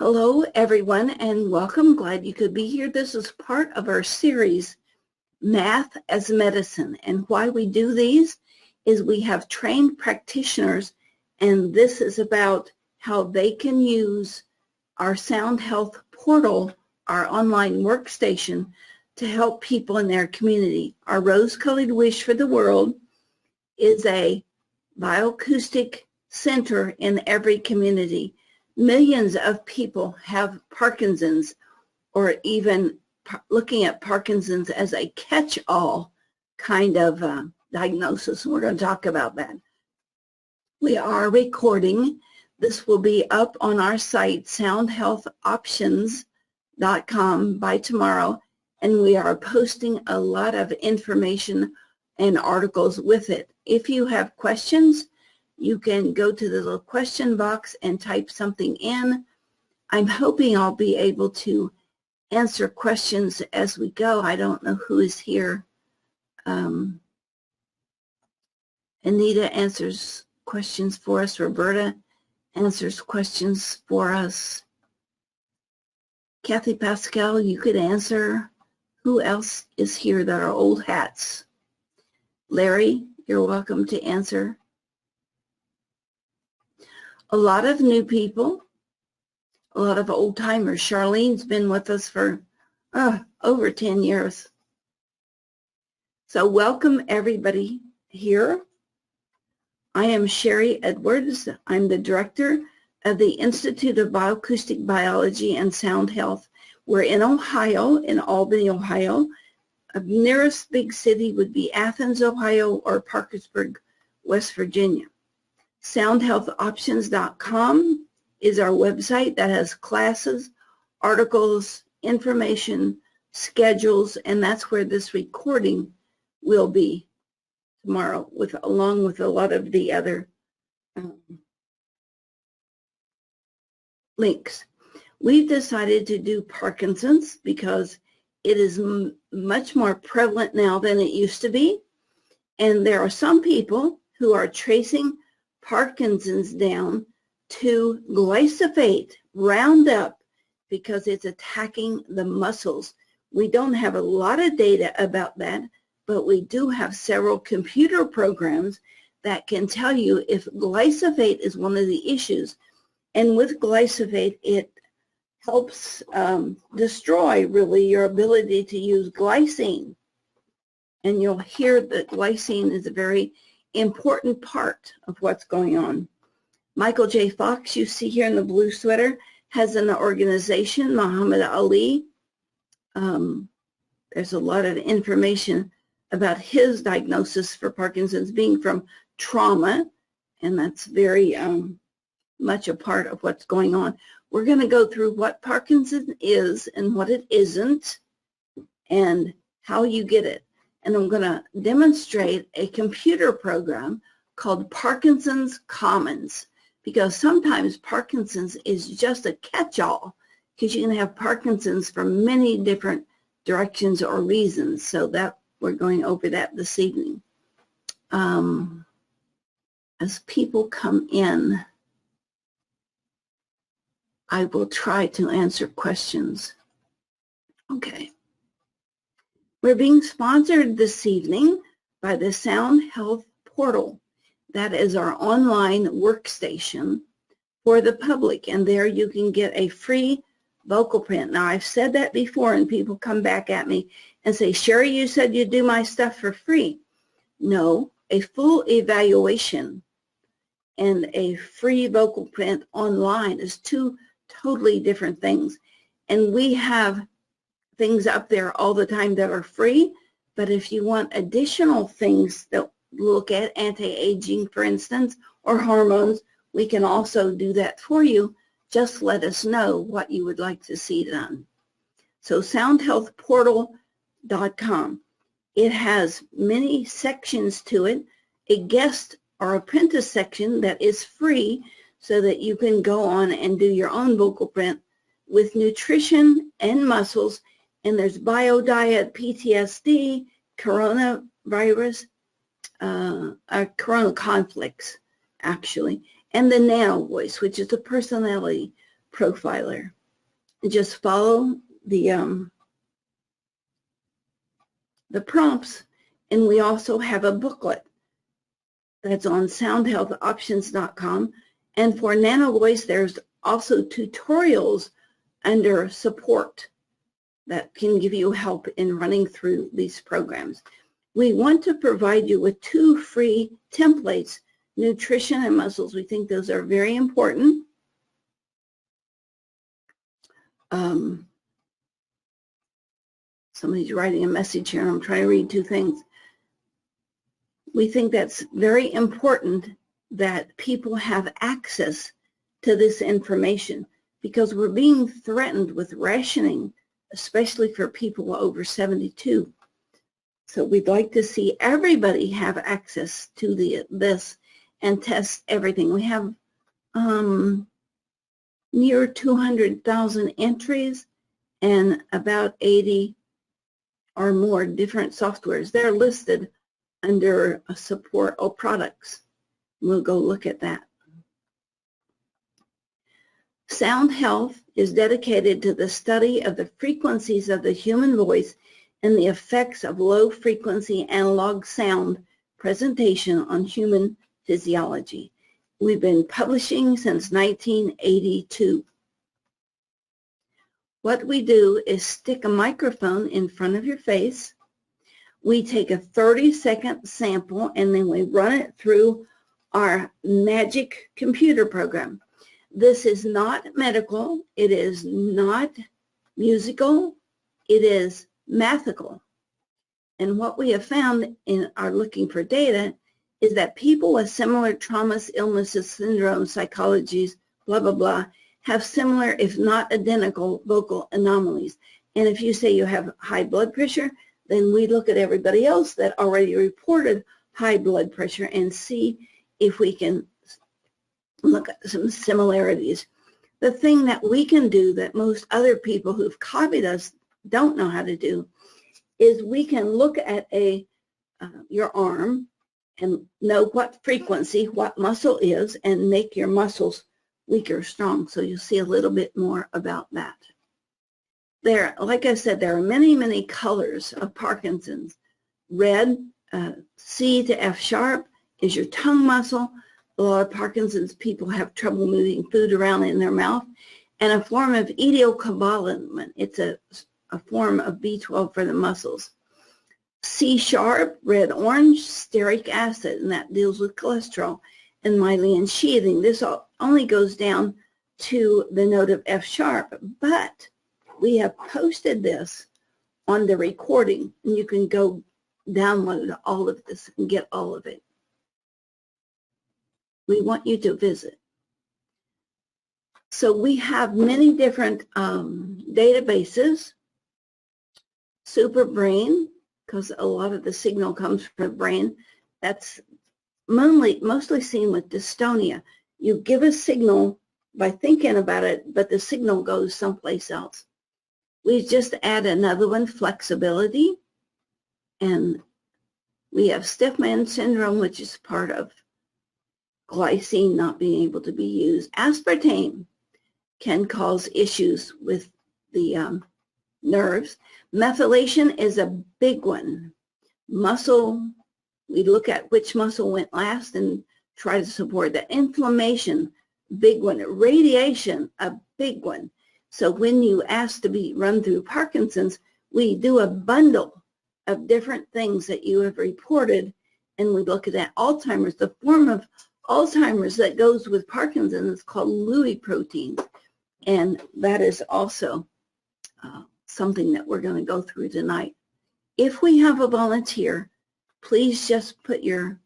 Hello, everyone, and welcome. Glad you could be here. This is part of our series, Math as Medicine. And why we do these is we have trained practitioners, and this is about how they can use our Sound Health portal, our online workstation, to help people in their community. Our rose-colored wish for the world is a bioacoustic center in every community. Millions of people have Parkinson's, or even looking at Parkinson's as a catch-all kind of diagnosis. We're going to talk about that. We are recording. This will be up on our site, soundhealthoptions.com, by tomorrow, and we are posting a lot of information and articles with it. If you have questions, you can go to the little question box and type something in. I'm hoping I'll be able to answer questions as we go. I don't know who is here. Anita answers questions for us. Roberta answers questions for us. Kathy Pascal, you could answer. Who else is here that are old hats? Larry, you're welcome to answer. A lot of new people, a lot of old timers. Charlene's been with us for over 10 years. So welcome everybody here. I am Sharry Edwards. I'm the director of the Institute of Bioacoustic Biology and Sound Health. We're in Ohio, in Albany, Ohio. The nearest big city would be Athens, Ohio, or Parkersburg, West Virginia. SoundHealthOptions.com is our website that has classes, articles, information, schedules, and that's where this recording will be tomorrow, along with a lot of the other links. We've decided to do Parkinson's because it is much more prevalent now than it used to be, and there are some people who are tracing Parkinson's down to glyphosate, Roundup, because it's attacking the muscles. We don't have a lot of data about that, but we do have several computer programs that can tell you if glyphosate is one of the issues. And with glyphosate, it helps destroy, really, your ability to use glycine. And you'll hear that glycine is a very important part of what's going on. Michael J. Fox, you see here in the blue sweater, has an organization, Muhammad Ali. There's a lot of information about his diagnosis for Parkinson's being from trauma, and that's very much a part of what's going on. We're going to go through what Parkinson's is and what it isn't and how you get it. And I'm going to demonstrate a computer program called Parkinson's Commons, because sometimes Parkinson's is just a catch-all, because you can have Parkinson's for many different directions or reasons. So that we're going over that this evening. As people come in, I will try to answer questions. Okay. We're being sponsored this evening by the Sound Health portal. That is our online workstation for the public, and there you can get a free vocal print. Now, I've said that before, and people come back at me and say, Sharry, you said you'd do my stuff for free. No, a full evaluation and a free vocal print online is two totally different things. And we have things up there all the time that are free, but if you want additional things that look at anti-aging, for instance, or hormones, we can also do that for you. Just let us know what you would like to see done. So soundhealthportal.com. It has many sections to it, a guest or apprentice section that is free so that you can go on and do your own vocal print with nutrition and muscles. And there's biodiet, PTSD, coronavirus, corona conflicts, actually, and the nano voice, which is the personality Profiler. Just follow the prompts, and we also have a booklet that's on soundhealthoptions.com. And for Nano Voice, there's also tutorials under support that can give you help in running through these programs. We want to provide you with 2 free templates, nutrition and muscles. We think those are very important. Somebody's writing a message here, and I'm trying to read 2 things. We think that's very important that people have access to this information, because we're being threatened with rationing, especially for people over 72. So we'd like to see everybody have access to this and test everything. We have near 200,000 entries and about 80 or more different softwares. They're listed under support or products. We'll go look at that. Sound Health is dedicated to the study of the frequencies of the human voice and the effects of low frequency analog sound presentation on human physiology. We've been publishing since 1982. What we do is stick a microphone in front of your face. We take a 30-second sample, and then we run it through our magic computer program. This is not medical. It is not musical. It is mathical. And what we have found in our looking for data is that people with similar traumas, illnesses, syndromes, psychologies, blah, blah, blah, have similar, if not identical, vocal anomalies. And if you say you have high blood pressure, then we look at everybody else that already reported high blood pressure and see if we can look at some similarities. The thing that we can do that most other people who've copied us don't know how to do is we can look at your arm and know what frequency, what muscle is, and make your muscles weak or strong. So you'll see a little bit more about that. There, like I said, there are many, many colors of Parkinson's. Red, C to F sharp, is your tongue muscle. A lot of Parkinson's people have trouble moving food around in their mouth. And a form of etiocobaliment. It's a form of B12 for the muscles. C sharp, red orange, stearic acid, and that deals with cholesterol. And myelin sheathing. This only goes down to the note of F sharp, but we have posted this on the recording, and you can go download all of this and get all of it. We want you to visit. So we have many different databases. Superbrain, because a lot of the signal comes from the brain. That's mostly seen with dystonia. You give a signal by thinking about it, but the signal goes someplace else. We just add another one, flexibility, and we have stiff man syndrome, which is part of glycine not being able to be used. Aspartame can cause issues with the nerves. Methylation is a big one. Muscle, we look at which muscle went last and try to support that. Inflammation, big one. Radiation, a big one. So when you ask to be run through Parkinson's, we do a bundle of different things that you have reported, and we look at that. Alzheimer's, the form of Alzheimer's that goes with Parkinson's is called Lewy protein, and that is also something that we're going to go through tonight. If we have a volunteer, please just put your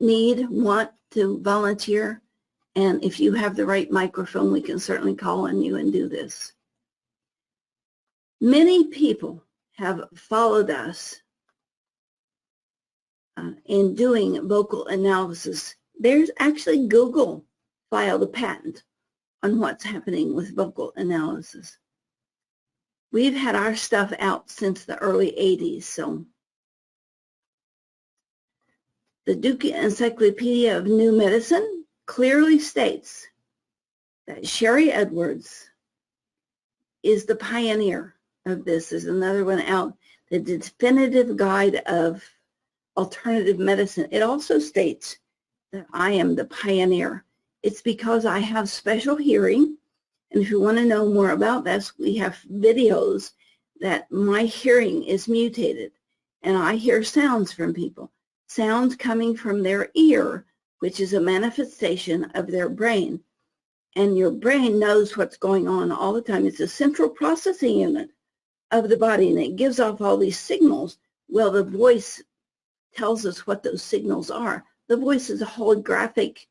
want to volunteer, and if you have the right microphone, we can certainly call on you and do this. Many people have followed us in doing vocal analysis. There's actually Google filed a patent on what's happening with vocal analysis. We've had our stuff out since the early 80s, so. The Duke Encyclopedia of New Medicine clearly states that Sharry Edwards is the pioneer of this. There's another one out, the Definitive Guide of Alternative Medicine. It also states that I am the pioneer. It's because I have special hearing, and if you want to know more about this, we have videos that my hearing is mutated, and I hear sounds from people, sounds coming from their ear, which is a manifestation of their brain. And your brain knows what's going on all the time. It's a central processing unit of the body, and it gives off all these signals. Well, the voice tells us what those signals are. The voice is a holographic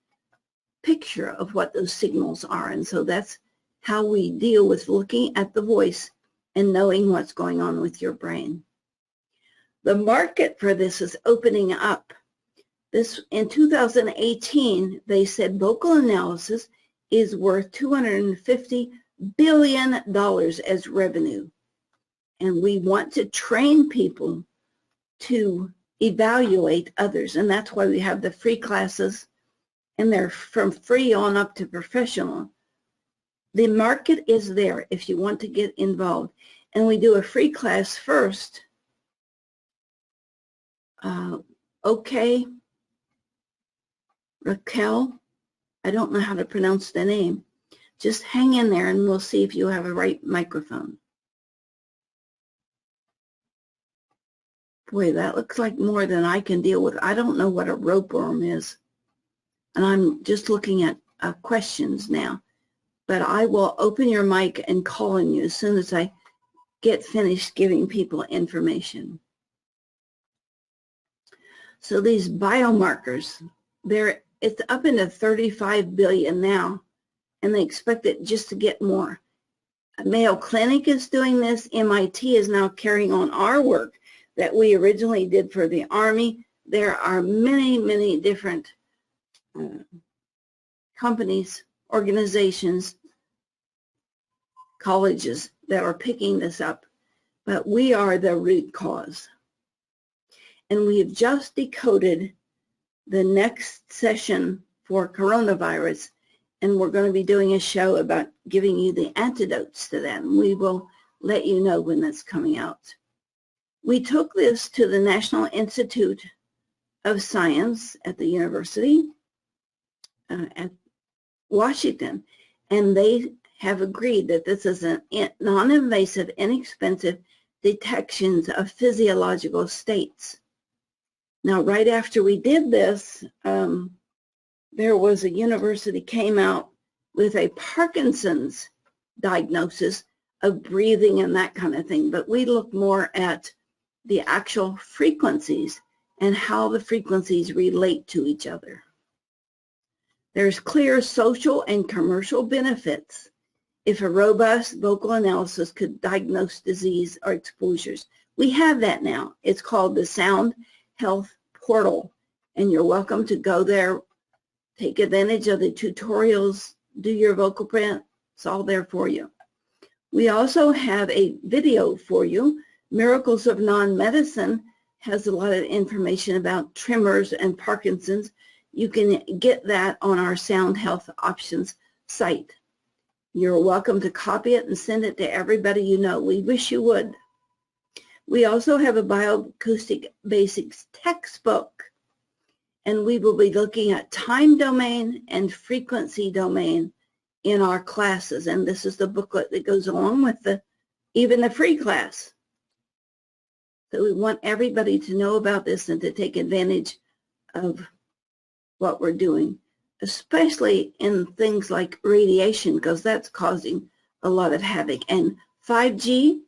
picture of what those signals are, and so that's how we deal with looking at the voice and knowing what's going on with your brain. The market for this is opening up. This, in 2018, they said vocal analysis is worth $250 billion as revenue. And we want to train people to evaluate others. And that's why we have the free classes, and they're from free on up to professional. The market is there if you want to get involved. And we do a free class first. Okay, Raquel, I don't know how to pronounce the name. Just hang in there and we'll see if you have a right microphone. Boy, that looks like more than I can deal with. I don't know what a ropeworm is. And I'm just looking at questions now. But I will open your mic and call on you as soon as I get finished giving people information. So these biomarkers, it's up into 35 billion now, and they expect it just to get more. Mayo Clinic is doing this. MIT is now carrying on our work that we originally did for the Army. There are many, many different companies, organizations, colleges that are picking this up, but we are the root cause. And we have just decoded the next session for coronavirus, and we're going to be doing a show about giving you the antidotes to that, and we will let you know when that's coming out. We took this to the National Institute of Science at the university at Washington, and they have agreed that this is a non-invasive, inexpensive detections of physiological states. Now, right after we did this, there was a university came out with a Parkinson's diagnosis of breathing and that kind of thing, but we look more at the actual frequencies and how the frequencies relate to each other. There's clear social and commercial benefits if a robust vocal analysis could diagnose disease or exposures. We have that now. It's called the Sound Health Portal, and you're welcome to go there, take advantage of the tutorials, do your vocal print. It's all there for you. We also have a video for you. Miracles of Non-Medicine has a lot of information about tremors and Parkinson's. You can get that on our Sound Health Options site. You're welcome to copy it and send it to everybody you know. We wish you would. We also have a BioAcoustic Basics textbook, and we will be looking at time domain and frequency domain in our classes, and this is the booklet that goes along with even the free class. So we want everybody to know about this and to take advantage of what we're doing, especially in things like radiation, because that's causing a lot of havoc. And 5G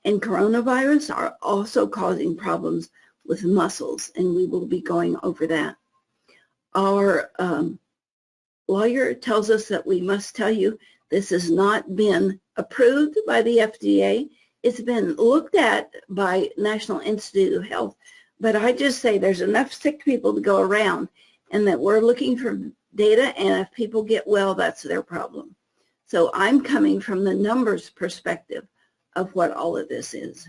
and coronavirus are also causing problems with muscles, and we will be going over that. Our lawyer tells us that we must tell you this has not been approved by the FDA. It's been looked at by National Institute of Health, but I just say there's enough sick people to go around, and that we're looking for data, and if people get well, that's their problem. So I'm coming from the numbers perspective of what all of this is.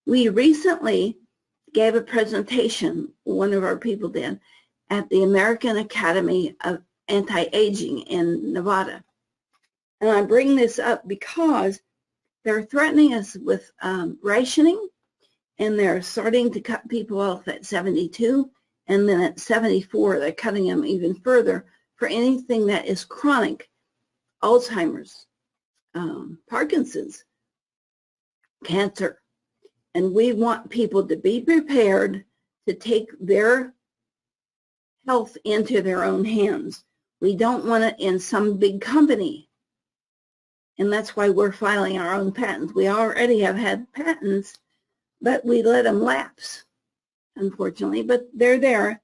We recently gave a presentation, one of our people did, at the American Academy of anti-aging in Nevada. And I bring this up because they're threatening us with rationing, and they're starting to cut people off at 72, and then at 74, they're cutting them even further for anything that is chronic: Alzheimer's, Parkinson's, cancer. And we want people to be prepared to take their health into their own hands. We don't want it in some big company. And that's why we're filing our own patents. We already have had patents, but we let them lapse, unfortunately. But they're there,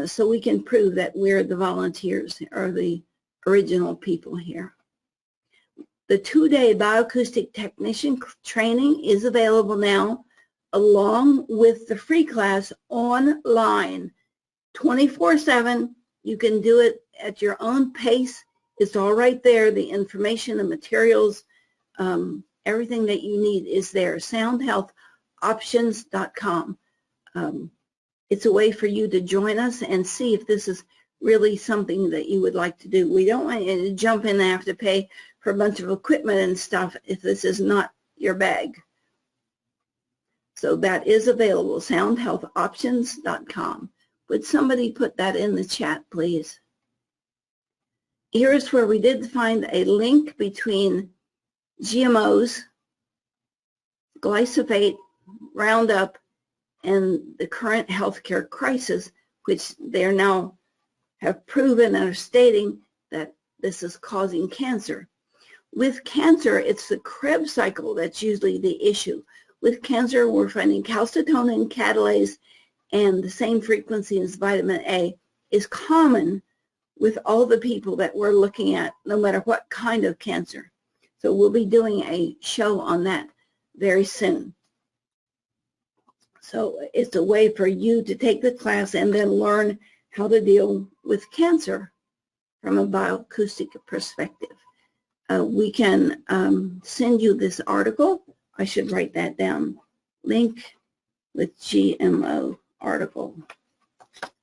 so we can prove that we're the volunteers or the original people here. The 2-day bioacoustic technician training is available now, along with the free class online, 24/7. You can do it at your own pace. It's all right there. The information, the materials, everything that you need is there. soundhealthoptions.com. It's a way for you to join us and see if this is really something that you would like to do. We don't want you to jump in and have to pay for a bunch of equipment and stuff if this is not your bag. So that is available, soundhealthoptions.com. Would somebody put that in the chat, please? Here's where we did find a link between GMOs, glyphosate, Roundup, and the current healthcare crisis, which they now have proven and are stating that this is causing cancer. With cancer, it's the Krebs cycle that's usually the issue. With cancer, we're finding calcitonin catalase, and the same frequency as vitamin A is common with all the people that we're looking at, no matter what kind of cancer. So we'll be doing a show on that very soon. So it's a way for you to take the class and then learn how to deal with cancer from a bioacoustic perspective. We can send you this article. I should write that down. Link with GMO article.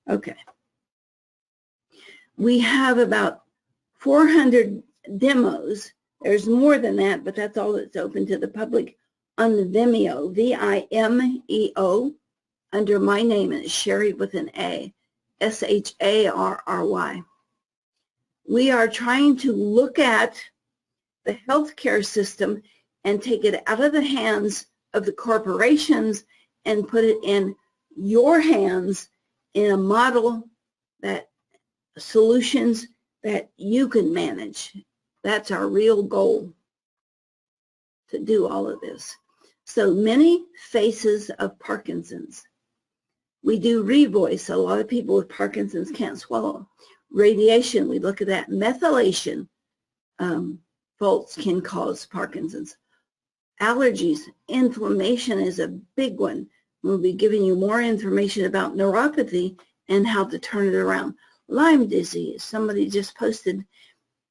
Okay. We have about 400 demos. There's more than that, but that's all that's open to the public on Vimeo, V-I-M-E-O, under my name, and it's Sharry with an A, S-H-A-R-R-Y. We are trying to look at the healthcare system and take it out of the hands of the corporations and put it in your hands in a model that solutions that you can manage. That's our real goal, to do all of this. So many faces of Parkinson's. We do revoice. A lot of people with Parkinson's can't swallow. Radiation, we look at that. Methylation faults can cause Parkinson's. Allergies, inflammation is a big one. We'll be giving you more information about neuropathy and how to turn it around. Lyme disease, somebody just posted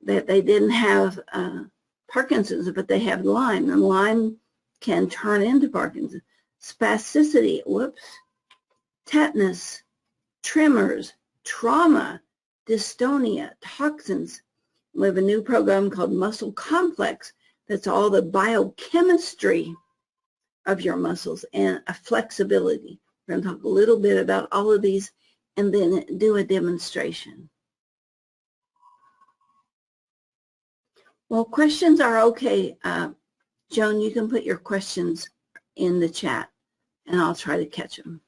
that they didn't have Parkinson's, but they have Lyme, and Lyme can turn into Parkinson's. Spasticity, whoops, tetanus, tremors, trauma, dystonia, toxins. We have a new program called Muscle Complex that's all the biochemistry of your muscles and a flexibility. We're going to talk a little bit about all of these and then do a demonstration. Well, questions are okay. Joan, you can put your questions in the chat and I'll try to catch them.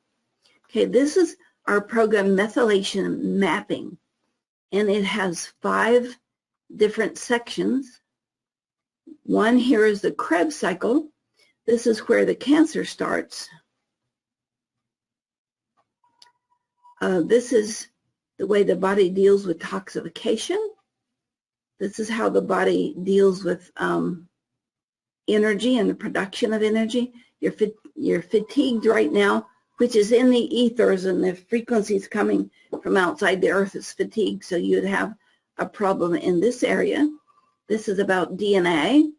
Okay, this is our program, Methylation Mapping, and it has 5 different sections. One here is the Krebs cycle. This is where the cancer starts. This is the way the body deals with toxification. This is how the body deals with energy and the production of energy. You're fatigued right now, which is in the ethers, and the frequencies coming from outside the earth is fatigue, so you'd have a problem in this area. This is about DNA.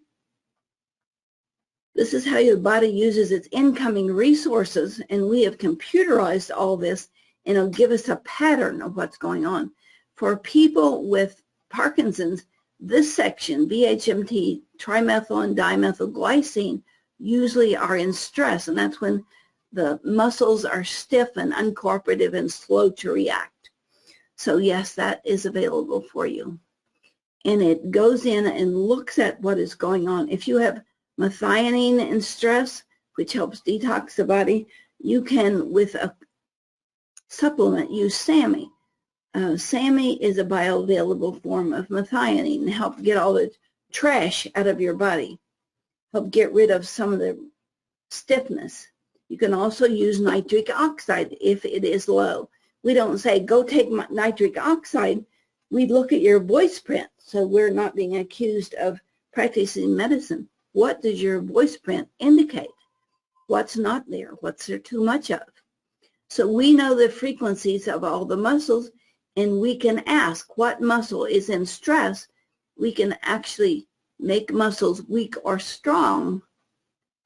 This is how your body uses its incoming resources, and we have computerized all this, and it'll give us a pattern of what's going on. For people with Parkinson's, this section, BHMT, trimethyl and dimethylglycine, usually are in stress, and that's when the muscles are stiff and uncooperative and slow to react. So yes, that is available for you. And it goes in and looks at what is going on. If you have methionine in stress, which helps detox the body, you can, with a supplement, use SAMI. SAMI is a bioavailable form of methionine and help get all the trash out of your body, help get rid of some of the stiffness. You can also use nitric oxide if it is low. We don't say, go take nitric oxide. We look at your voice print, so we're not being accused of practicing medicine. What does your voice print indicate? What's not there? What's there too much of? So we know the frequencies of all the muscles, and we can ask what muscle is in stress. We can actually make muscles weak or strong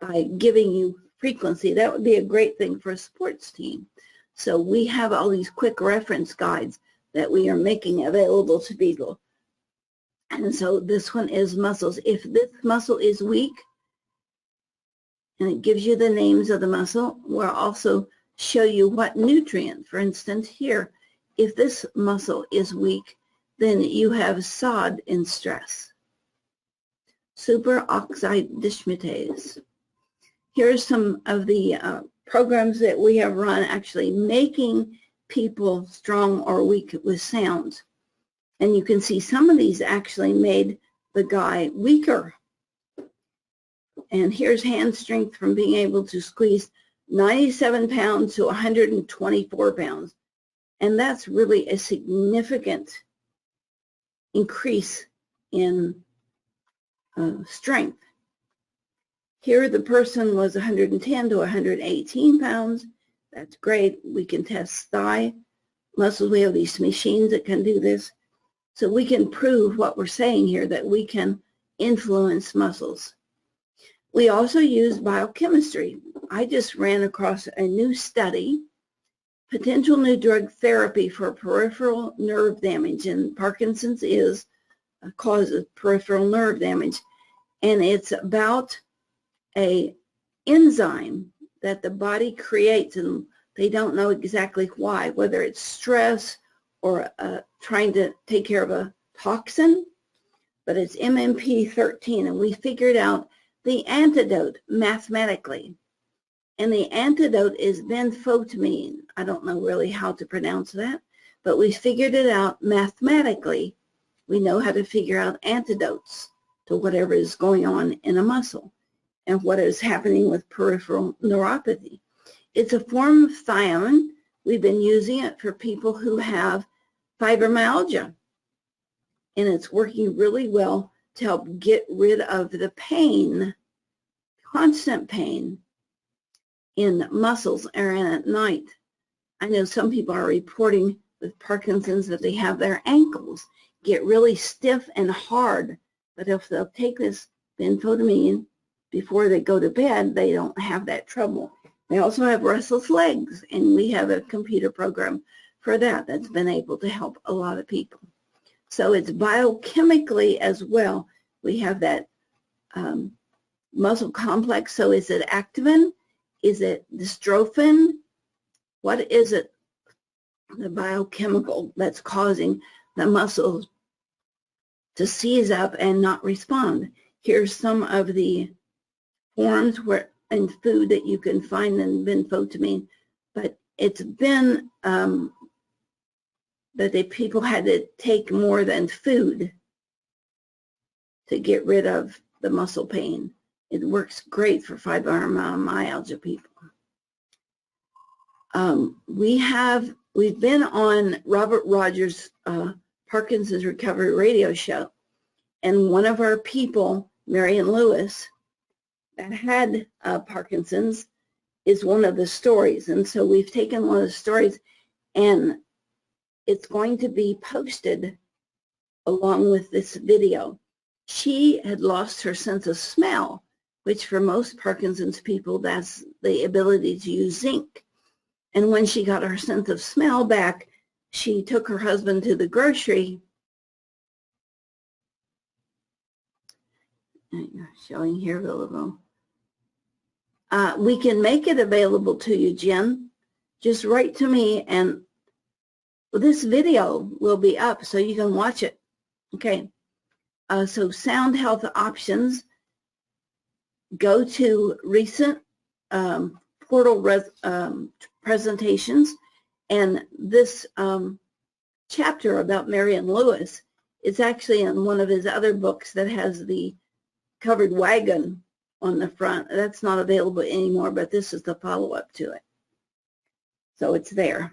by giving you frequency. That would be a great thing for a sports team. So we have all these quick reference guides that we are making available to people. And so this one is muscles. If this muscle is weak, and it gives you the names of the muscle, we'll also show you what nutrient. For instance, here, if this muscle is weak, then you have SOD in stress, superoxide dismutase. Here's some of the programs that we have run actually making people strong or weak with sounds. And you can see some of these actually made the guy weaker. And here's hand strength from being able to squeeze 97 pounds to 124 pounds. And that's really a significant increase in strength. Here the person was 110 to 118 pounds. That's great. We can test thigh muscles. We have these machines that can do this. So we can prove what we're saying here, that we can influence muscles. We also use biochemistry. I just ran across a new study, potential new drug therapy for peripheral nerve damage, and Parkinson's is a cause of peripheral nerve damage, and it's about a enzyme that the body creates, and they don't know exactly why, whether it's stress or trying to take care of a toxin, but it's MMP13, and we figured out the antidote mathematically. And the antidote is benfotiamine. I don't know really how to pronounce that, but we figured it out mathematically. We know how to figure out antidotes to whatever is going on in a muscle and what is happening with peripheral neuropathy. It's a form of thiamine. We've been using it for people who have fibromyalgia, and it's working really well to help get rid of the pain, constant pain in muscles or in at night. I know some people are reporting with Parkinson's that they have their ankles get really stiff and hard, but if they'll take this benfotiamine before they go to bed, they don't have that trouble. They also have restless legs, and we have a computer program for that that's been able to help a lot of people. So it's biochemically as well. We have that muscle complex. So is it activin? Is it dystrophin? What is it, the biochemical that's causing the muscles to seize up and not respond? Here's some of the forms where in food that you can find in benfotiamine, but it's been that people had to take more than food to get rid of the muscle pain. It works great for fibromyalgia people. We've been on Robert Rogers' Parkinson's Recovery Radio Show, and one of our people, Marion Lewis, that had Parkinson's, is one of the stories. And so we've taken one of the stories, and it's going to be posted along with this video. She had lost her sense of smell, which for most Parkinson's people, that's the ability to use zinc. And when she got her sense of smell back, she took her husband to the grocery. Showing here available. We can make it available to you, Jen. Just write to me and this video will be up so you can watch it. Okay. So sound health options. Go to recent portal presentations, and this chapter about Marion Lewis is actually in one of his other books that has the covered wagon on the front. That's not available anymore, but this is the follow-up to it. So it's there.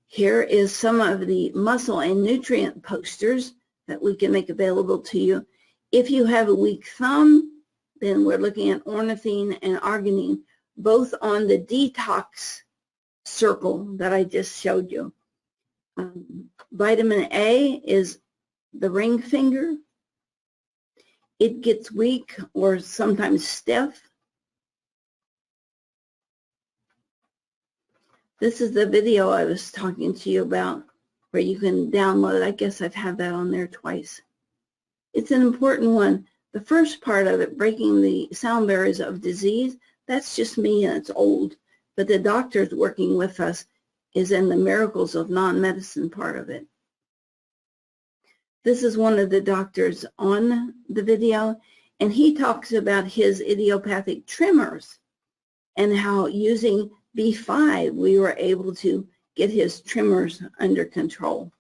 Here is some of the muscle and nutrient posters that we can make available to you. If you have a weak thumb, then we're looking at ornithine and arginine, both on the detox circle that I just showed you. Vitamin A is the ring finger. It gets weak or sometimes stiff. This is the video I was talking to you about where you can download. I guess I've had that on there twice. It's an important one. The first part of it, breaking the sound barriers of disease, that's just me and it's old. But the doctors working with us is in the miracles of non-medicine part of it. This is one of the doctors on the video, and he talks about his idiopathic tremors and how using B5 we were able to get his tremors under control.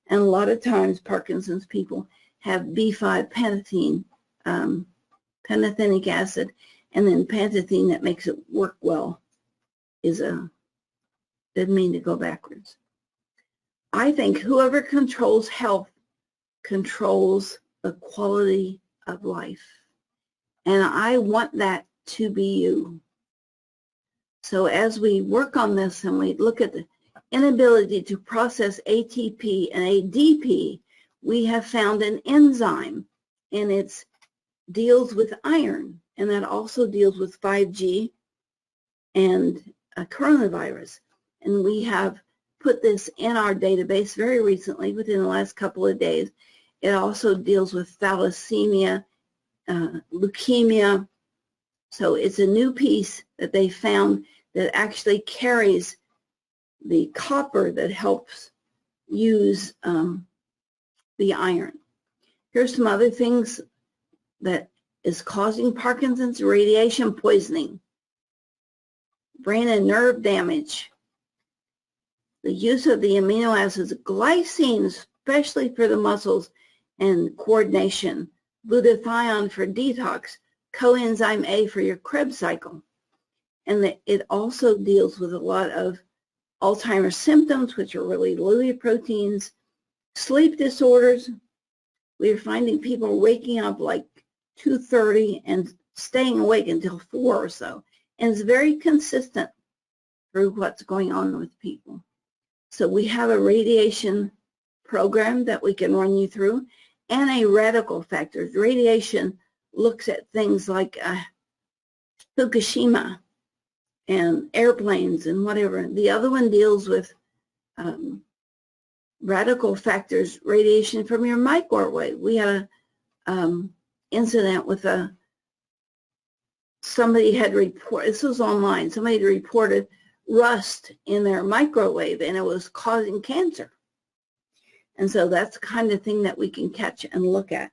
And a lot of times Parkinson's people have B5 pantethine, pantothenic acid, and then pantethine that makes it work well is didn't mean to go backwards. I think whoever controls health controls the quality of life. And I want that to be you. So as we work on this and we look at the inability to process ATP and ADP, we have found an enzyme, and it deals with iron, and that also deals with 5G and coronavirus. And we have put this in our database very recently, within the last couple of days. It also deals with thalassemia, leukemia. So it's a new piece that they found that actually carries the copper that helps use the iron. Here's some other things that is causing Parkinson's: radiation poisoning, brain and nerve damage, the use of the amino acids glycine, especially for the muscles and coordination, glutathione for detox, coenzyme A for your Krebs cycle. And it also deals with a lot of Alzheimer's symptoms, which are really Lewy proteins, sleep disorders. We're finding people waking up like 2:30 and staying awake until 4 or so. And it's very consistent through what's going on with people. So we have a radiation program that we can run you through, and a radical factors. Radiation looks at things like Fukushima and airplanes and whatever. The other one deals with radical factors, radiation from your microwave. We had a incident with somebody had reported, this was online, somebody had reported rust in their microwave, and it was causing cancer. And so that's the kind of thing that we can catch and look at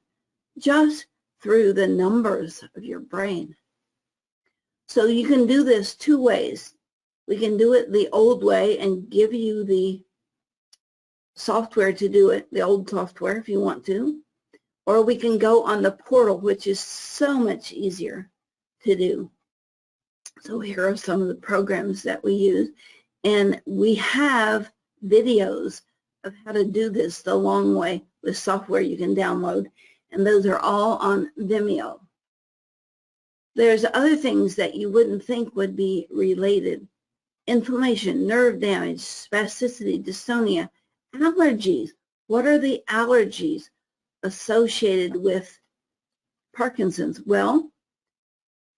just through the numbers of your brain. So you can do this two ways. We can do it the old way and give you the software to do it, the old software if you want to, or we can go on the portal, which is so much easier to do. So here are some of the programs that we use, and we have videos of how to do this the long way with software you can download, and those are all on Vimeo. There's other things that you wouldn't think would be related: inflammation, nerve damage, spasticity, dystonia, allergies. What are the allergies associated with Parkinson's? Well,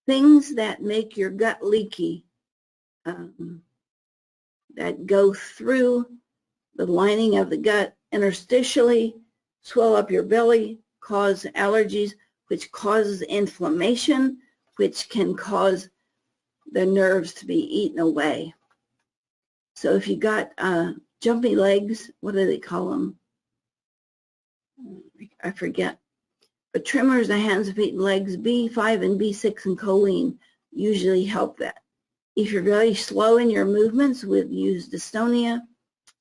things that make your gut leaky, that go through the lining of the gut interstitially, swell up your belly, cause allergies, which causes inflammation, which can cause the nerves to be eaten away. So if you got jumpy legs, what do they call them? I forget. But tremors, the hands, feet, and legs, B5 and B6 and choline usually help that. If you're very slow in your movements, we've used dystonia,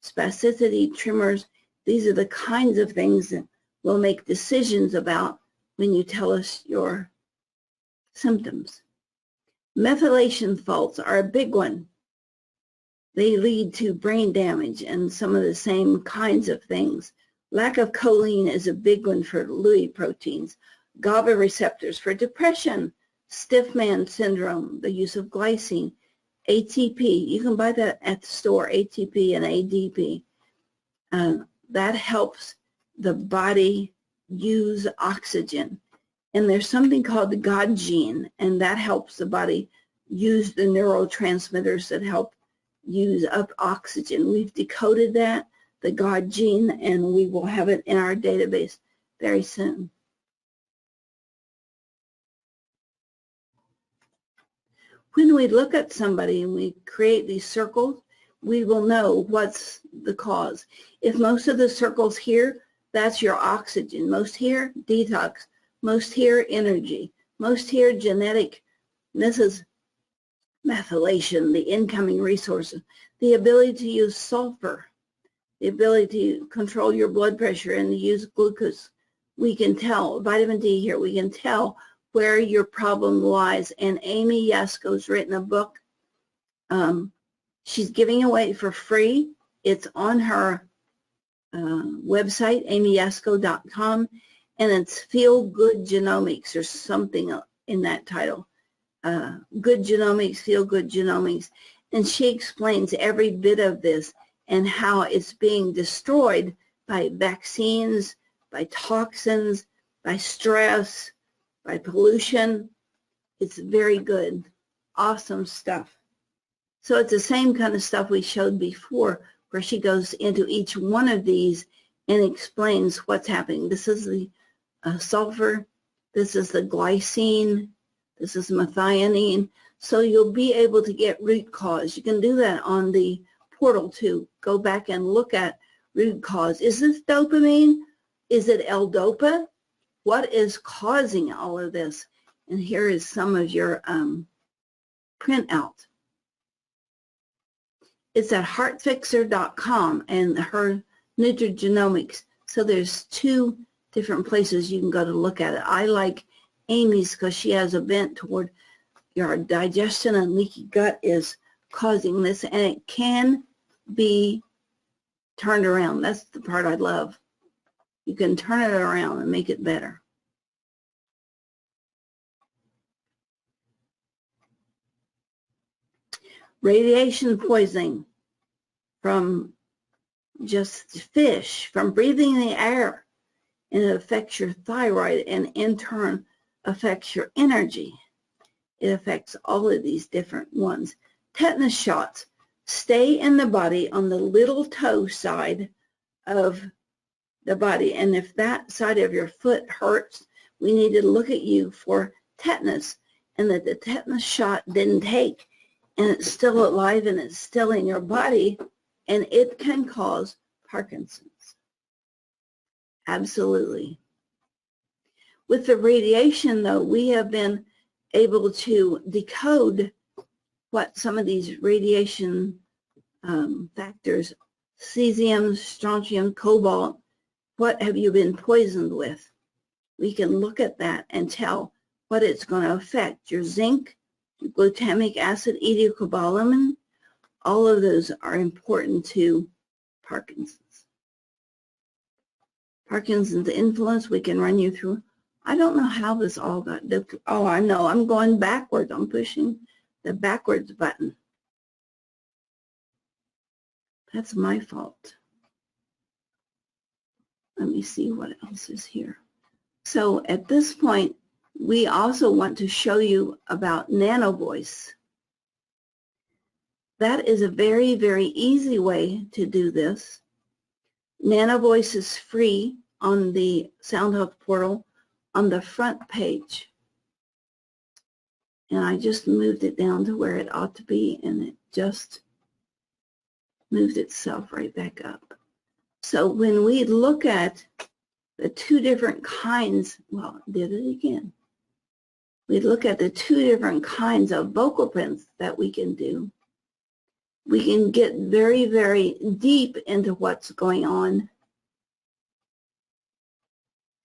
spasticity, tremors. These are the kinds of things that we'll make decisions about when you tell us your symptoms. Methylation faults are a big one. They lead to brain damage and some of the same kinds of things. Lack of choline is a big one for Lewy proteins. GABA receptors for depression, stiff man syndrome, the use of glycine, ATP. You can buy that at the store, ATP and ADP. That helps the body use oxygen. And there's something called the God gene, and that helps the body use the neurotransmitters that help use up oxygen. We've decoded that, the God gene, and we will have it in our database very soon. When we look at somebody and we create these circles, we will know what's the cause. If most of the circles here, that's your oxygen. Most here, detox. Most here, energy. Most here, genetic. This is methylation, the incoming resources. The ability to use sulfur. The ability to control your blood pressure and to use glucose. We can tell, vitamin D here, we can tell where your problem lies. And Amy Yasko's written a book. She's giving away for free. It's on her website, amyyasko.com, and it's Feel Good Genomics or something in that title. Good Genomics, Feel Good Genomics. And she explains every bit of this and how it's being destroyed by vaccines, by toxins, by stress, by pollution. It's very good. Awesome stuff. So it's the same kind of stuff we showed before, where she goes into each one of these and explains what's happening. This is the sulfur. This is the glycine. This is methionine. So you'll be able to get root cause. You can do that on the portal too. Go back and look at root cause. Is this dopamine? Is it L-DOPA? What is causing all of this? And here is some of your printout. It's at heartfixer.com and her nutrigenomics. So there's two different places you can go to look at it. I like Amy's because she has a bent toward your digestion and leaky gut is causing this, and it can be turned around. That's the part I love. You can turn it around and make it better. Radiation poisoning from just fish, from breathing the air, and it affects your thyroid and in turn affects your energy. It affects all of these different ones. Tetanus shots stay in the body on the little toe side of the body, and if that side of your foot hurts, we need to look at you for tetanus, and that the tetanus shot didn't take, and it's still alive and it's still in your body, and it can cause Parkinson's. Absolutely. With the radiation, though, we have been able to decode what some of these radiation factors, cesium, strontium, cobalt, what have you been poisoned with? We can look at that and tell what it's going to affect. Your zinc, your glutamic acid, ethylcobalamin, all of those are important to Parkinson's. Parkinson's influence, we can run you through. I don't know how this all got, oh, I know, I'm going backwards. I'm pushing the backwards button. That's my fault. Let me see what else is here. So at this point, we also want to show you about nanovoice. That is a very, very easy way to do this. NanoVoice is free on the Sound Health portal on the front page. And I just moved it down to where it ought to be, and it just moved itself right back up. So when we look at the two different kinds, well, did it again. We look at the two different kinds of vocal prints that we can do. We can get very, very deep into what's going on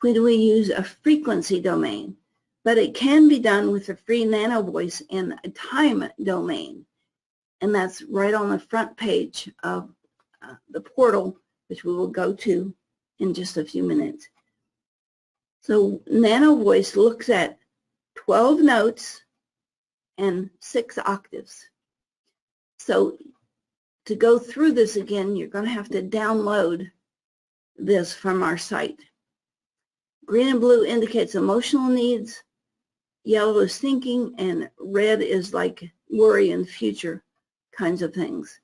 when we use a frequency domain. But it can be done with a free NanoVoice in a time domain. And that's right on the front page of the portal, which we will go to in just a few minutes. So NanoVoice looks at 12 notes and 6 octaves. So to go through this again, you're going to have to download this from our site. Green and blue indicates emotional needs, yellow is thinking, and red is like worry and future kinds of things.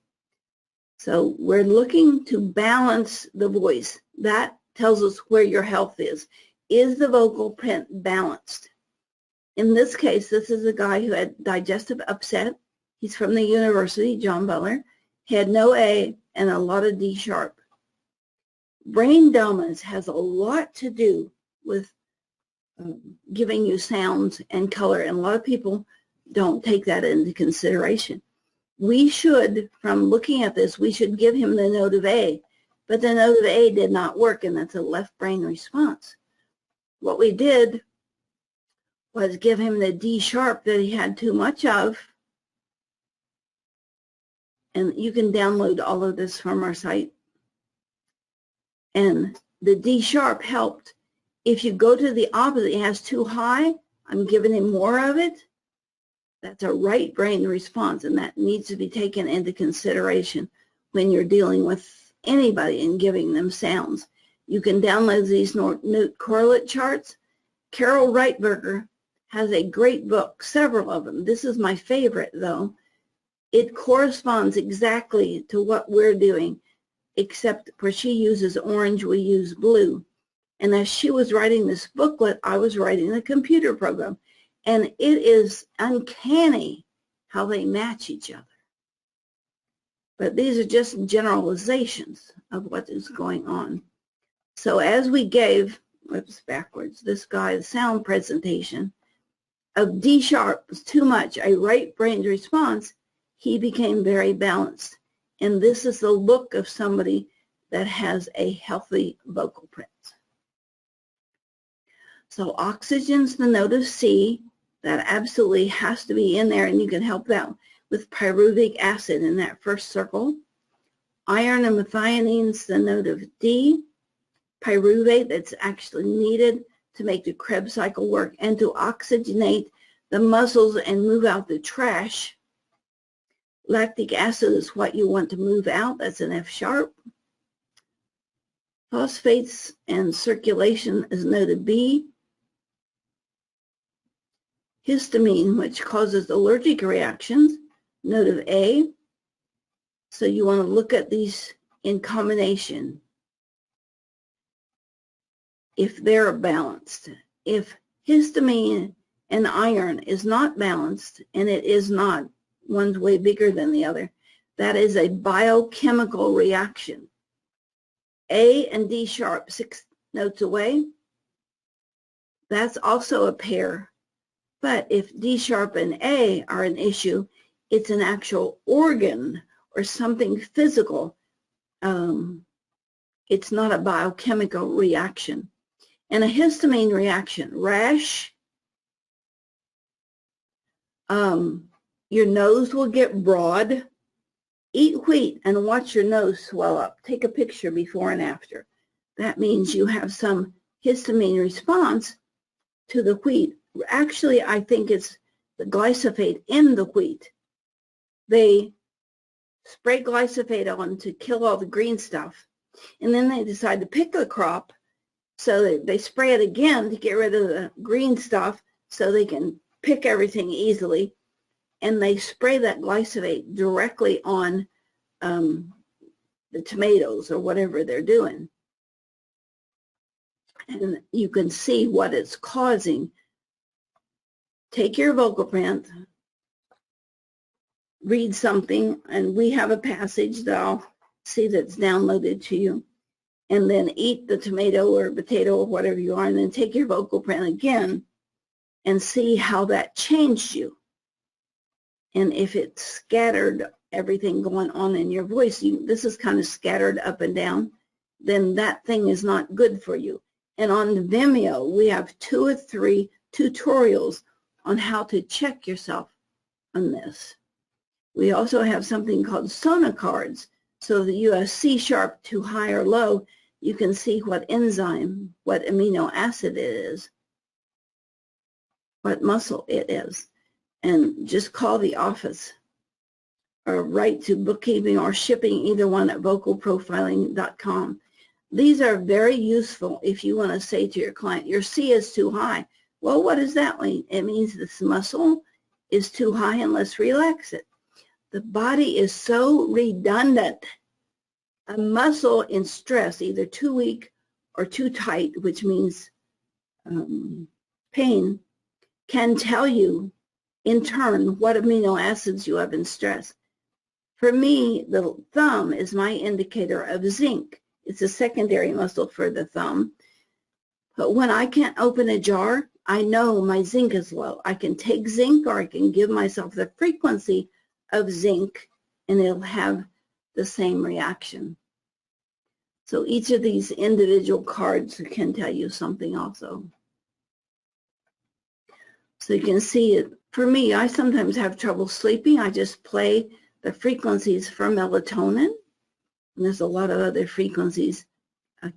So we're looking to balance the voice. That tells us where your health is. Is the vocal print balanced? In this case, this is a guy who had digestive upset. He's from the university, John Butler. He had no A and a lot of D sharp. Brain dominance has a lot to do with giving you sounds and color, and a lot of people don't take that into consideration. We should, from looking at this, we should give him the note of A, but the note of A did not work, and that's a left brain response. What we did was give him the D sharp that he had too much of, and you can download all of this from our site. And the D sharp helped. If you go to the opposite, he has too high, I'm giving him more of it. That's a right brain response, and that needs to be taken into consideration when you're dealing with anybody and giving them sounds. You can download these note correlate charts. Carol Reitberger has a great book, several of them. This is my favorite, though. It corresponds exactly to what we're doing, except where she uses orange, we use blue. And as she was writing this booklet, I was writing a computer program. And it is uncanny how they match each other. But these are just generalizations of what is going on. So as we gave, whoops, backwards, this guy the sound presentation of D sharp was too much, a right brain response, he became very balanced. And this is the look of somebody that has a healthy vocal print. So oxygen's the note of C. That absolutely has to be in there, and you can help that with pyruvic acid in that first circle. Iron and methionene's the note of D. Pyruvate, that's actually needed to make the Krebs cycle work and to oxygenate the muscles and move out the trash. Lactic acid is what you want to move out. That's an F sharp. Phosphates and circulation is noted B. Histamine, which causes allergic reactions, note of A. So you want to look at these in combination if they're balanced. If histamine and iron is not balanced, and it is not, one's way bigger than the other, that is a biochemical reaction. A and D sharp, 6 notes away, that's also a pair. But if D sharp and A are an issue, it's an actual organ or something physical. It's not a biochemical reaction. And a histamine reaction, rash, your nose will get broad. Eat wheat and watch your nose swell up. Take a picture before and after. That means you have some histamine response to the wheat. Actually, I think it's the glyphosate in the wheat. They spray glyphosate on to kill all the green stuff, and then they decide to pick the crop, so they spray it again to get rid of the green stuff so they can pick everything easily. and they spray that glyphosate directly on the tomatoes or whatever they're doing. And you can see what it's causing. Take your vocal print, read something, and we have a passage that I'll see that's downloaded to you, and then eat the tomato or potato or whatever you are, and then take your vocal print again and see how that changed you. And if it scattered everything going on in your voice, this is kind of scattered up and down, then that thing is not good for you. And on Vimeo, we have 2 or 3 tutorials on how to check yourself on this. We also have something called sonocards. So that you have C# too high or low, you can see what enzyme, what amino acid it is, what muscle it is. And just call the office or write to bookkeeping or shipping, either one, at vocalprofiling.com. These are very useful if you want to say to your client, your C is too high. Well, what does that mean? It means this muscle is too high and let's relax it. The body is so redundant. A muscle in stress, either too weak or too tight, which means pain, can tell you in turn what amino acids you have in stress. For me, the thumb is my indicator of zinc. It's a secondary muscle for the thumb. But when I can't open a jar, I know my zinc is low. I can take zinc, or I can give myself the frequency of zinc, and it'll have the same reaction. So each of these individual cards can tell you something also. So you can see it. For me, I sometimes have trouble sleeping. I just play the frequencies for melatonin. And there's a lot of other frequencies,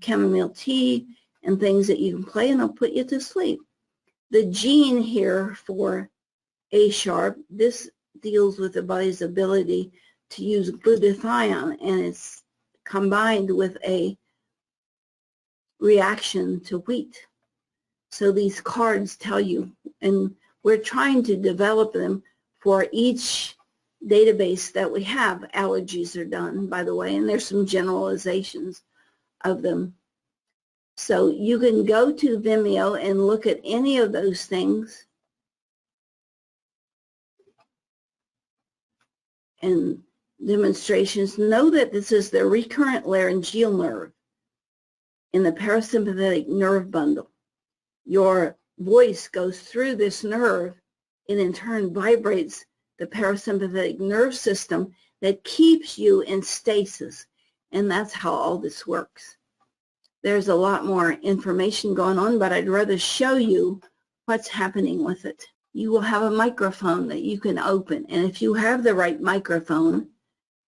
chamomile tea and things that you can play, and it'll put you to sleep. The gene here for A#, this deals with the body's ability to use glutathione, and it's combined with a reaction to wheat. So these cards tell you, and we're trying to develop them for each database that we have. Allergies are done, by the way, and there's some generalizations of them. So you can go to Vimeo and look at any of those things and demonstrations. Know that this is the recurrent laryngeal nerve in the parasympathetic nerve bundle. Your voice goes through this nerve and in turn vibrates the parasympathetic nerve system that keeps you in stasis. And that's how all this works. There's a lot more information going on, but I'd rather show you what's happening with it. You will have a microphone that you can open, and if you have the right microphone,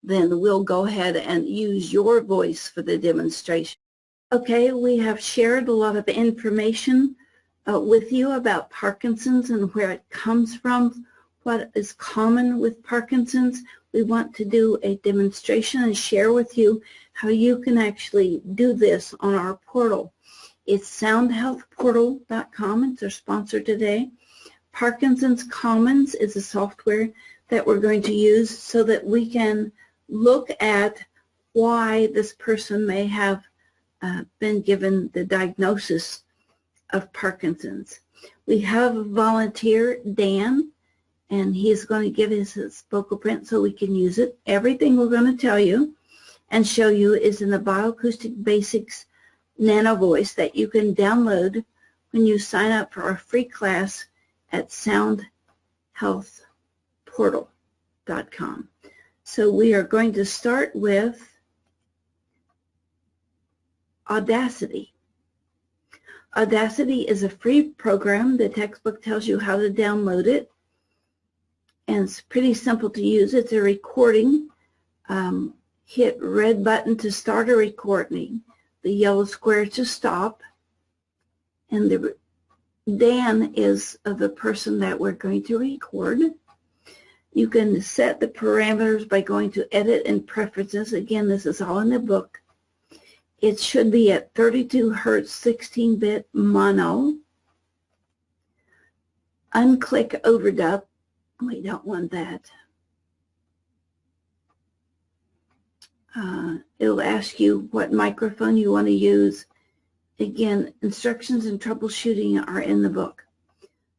then we'll go ahead and use your voice for the demonstration. Okay, we have shared a lot of information with you about Parkinson's and where it comes from, what is common with Parkinson's. We want to do a demonstration and share with you how you can actually do this on our portal. It's soundhealthportal.com. It's our sponsor today. Parkinson's Commons is a software that we're going to use so that we can look at why this person may have been given the diagnosis of Parkinson's. We have a volunteer, Dan, and he's going to give us his vocal print so we can use it. Everything we're going to tell you and show you is in the BioAcoustic Basics Nano Voice that you can download when you sign up for our free class at soundhealthportal.com. So we are going to start with Audacity. Audacity is a free program. The textbook tells you how to download it, and it's pretty simple to use. It's a recording. Hit red button to start a recording, the yellow square to stop, and the Dan is the person that we're going to record. You can set the parameters by going to Edit and Preferences. Again, this is all in the book. It should be at 32 hertz, 16-bit mono. Unclick overdub, We don't want that. It'll ask you what microphone you want to use. Again, instructions and troubleshooting are in the book.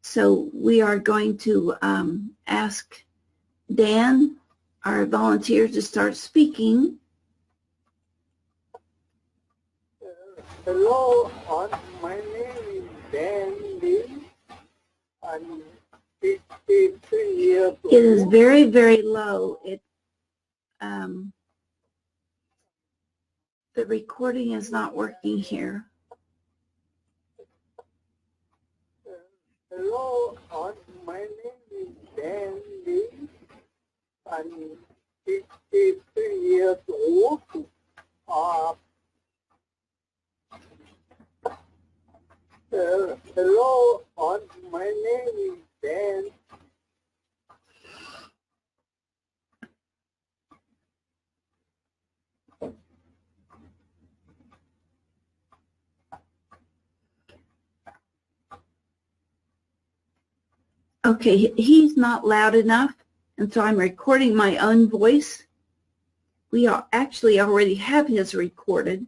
So we are going to ask Dan, our volunteer, to start speaking. Hello, my name is Dan Lee. I'm 53 years old. It is very, very low. The recording is not working here. Hello, my name is Dan Lee. I'm 53 years old. Hello, my name is Dan. Okay, he's not loud enough, and so I'm recording my own voice. We actually already have his recorded,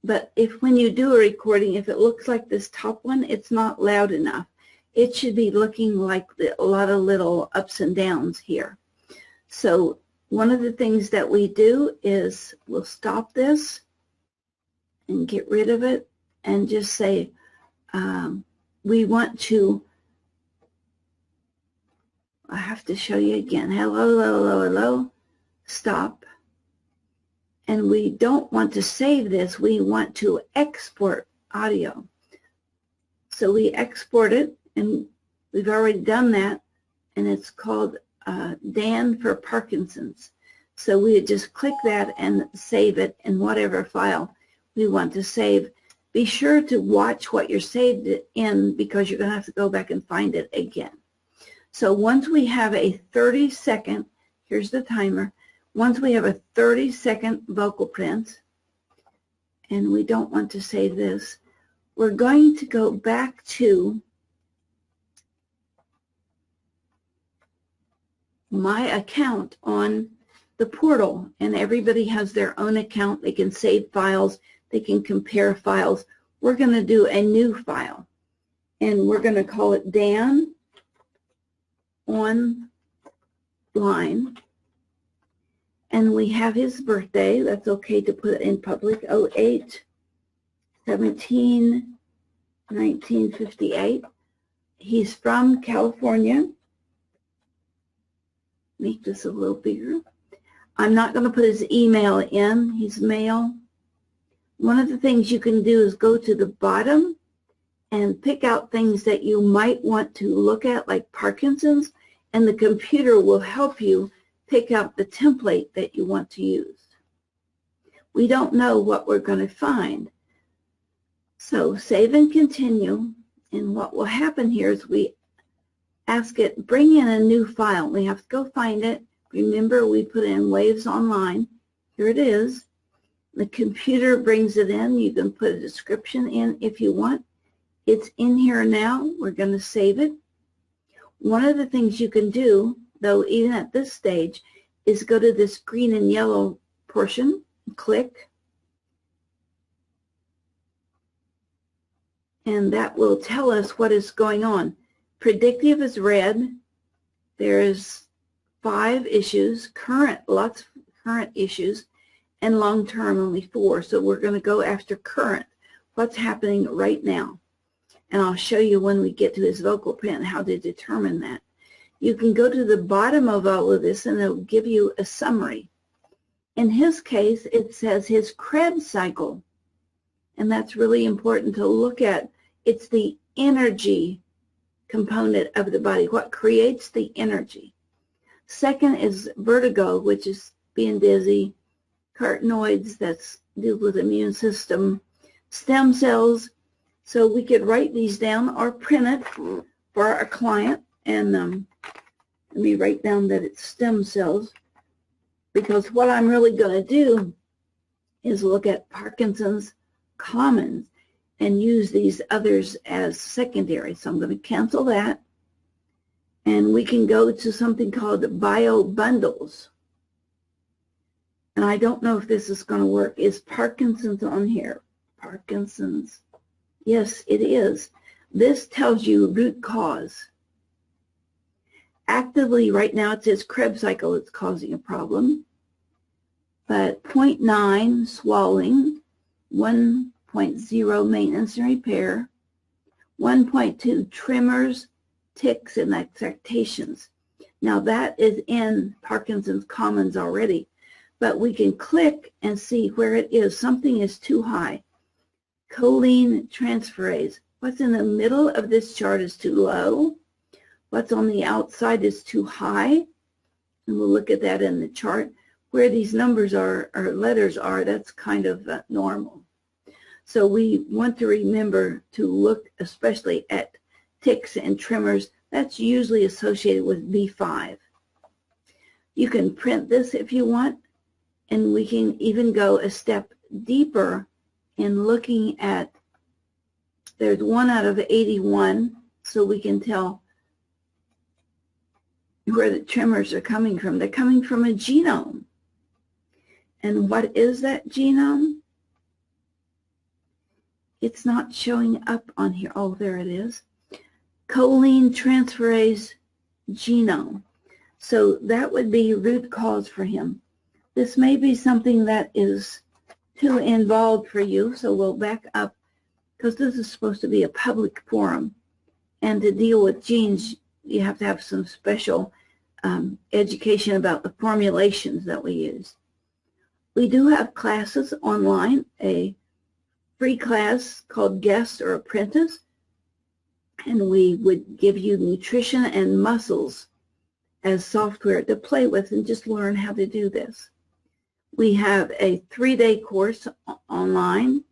but when you do a recording, if it looks like this top one, it's not loud enough. It should be looking like a lot of little ups and downs here. So one of the things that we do is we'll stop this and get rid of it and just say we want to, I have to show you again, hello, hello, hello, hello, stop. And we don't want to save this, we want to export audio. So we export it, and we've already done that, and it's called Dan for Parkinson's. So we just click that and save it in whatever file we want to save. Be sure to watch what you're saved it in, because you're going to have to go back and find it again. So once we have a 30-second, here's the timer, once we have a 30-second vocal print, and we don't want to save this, we're going to go back to my account on the portal, and everybody has their own account. They can save files, they can compare files. We're going to do a new file, and we're going to call it Dan Online, and we have his birthday. That's okay to put it in public, 08/17/1958. He's from California. Make this a little bigger. I'm not going to put his email in. He's male. One of the things you can do is go to the bottom and pick out things that you might want to look at, like Parkinson's, and the computer will help you pick out the template that you want to use. We don't know what we're going to find. So save and continue, and what will happen here is we ask it, bring in a new file. We have to go find it. Remember, we put in Waves Online. Here it is. The computer brings it in. You can put a description in if you want. It's in here now. We're going to save it. One of the things you can do, though, even at this stage, is go to this green and yellow portion, click, and that will tell us what is going on. Predictive is red. There's 5 issues, lots of current issues, and long-term only 4. So we're going to go after current, what's happening right now. And I'll show you when we get to his vocal print how to determine that. You can go to the bottom of all of this and it'll give you a summary. In his case, it says his Krebs cycle. And that's really important to look at. It's the energy component of the body, what creates the energy. Second is vertigo, which is being dizzy. Carotenoids, that's deal with immune system. Stem cells. So we could write these down or print it for our client. And let me write down that it's stem cells, because what I'm really going to do is look at Parkinson's commons and use these others as secondary. So I'm going to cancel that. And we can go to something called bio bundles. And I don't know if this is going to work. Is Parkinson's on here? Parkinson's. Yes, it is. This tells you root cause. Actively right now it says Krebs cycle is causing a problem. But 0.9 swallowing, 1.0 maintenance and repair, 1.2 tremors, tics, and excitations. Now that is in Parkinson's Commons already, but we can click and see where it is. Something is too high. Choline transferase. What's in the middle of this chart is too low. What's on the outside is too high. And we'll look at that in the chart. Where these numbers are, or letters are, that's kind of normal. So we want to remember to look especially at tics and tremors. That's usually associated with B5. You can print this if you want, and we can even go a step deeper in looking at, there's 1 out of 81, so we can tell where the tremors are coming from. They're coming from a genome. And what is that genome? It's not showing up on here. Oh, there it is. Choline transferase genome. So that would be root cause for him. This may be something that is too involved for you, so we'll back up, because this is supposed to be a public forum. And to deal with genes, you have to have some special education about the formulations that we use. We do have classes online, a free class called Guest or Apprentice, and we would give you nutrition and muscles as software to play with and just learn how to do this. We have a 3-day course online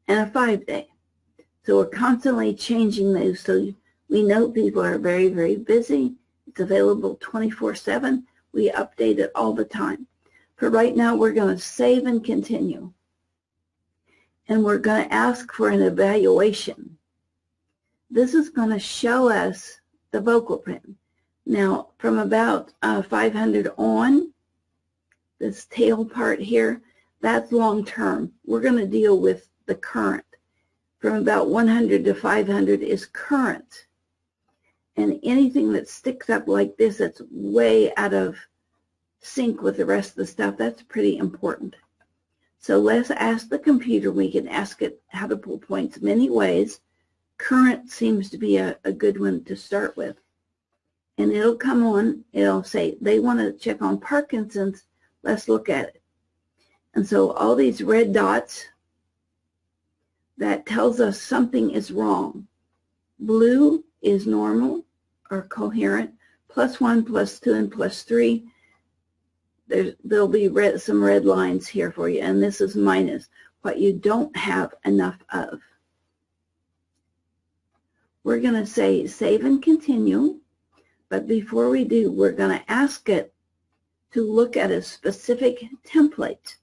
and a 5-day. So we're constantly changing those. So we know people are very, very busy. It's available 24/7. We update it all the time. For right now, we're going to save and continue. And we're going to ask for an evaluation. This is going to show us the vocal print. Now, from about 500 on, this tail part here, that's long term. We're going to deal with the current. From about 100 to 500 is current. And anything that sticks up like this that's way out of sync with the rest of the stuff, that's pretty important. So let's ask the computer. We can ask it how to pull points many ways. Current seems to be a good one to start with. And it'll come on, it'll say, they want to check on Parkinson's, let's look at it. And so all these red dots, that tells us something is wrong. Blue is normal or coherent, +1, +2, and +3. There'll be some red lines here for you, and this is minus, what you don't have enough of. We're going to say save and continue, but before we do, we're going to ask it to look at a specific template,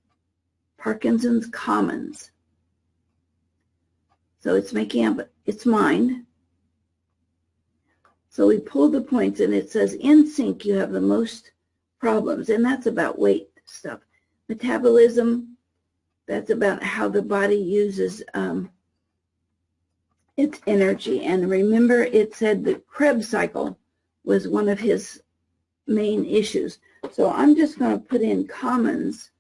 Parkinson's Commons. So it's making up its mind. So we pull the points, and it says in sync you have the most problems, and that's about weight stuff. Metabolism, that's about how the body uses its energy. And remember, it said the Krebs cycle was one of his main issues. So I'm just going to put in Commons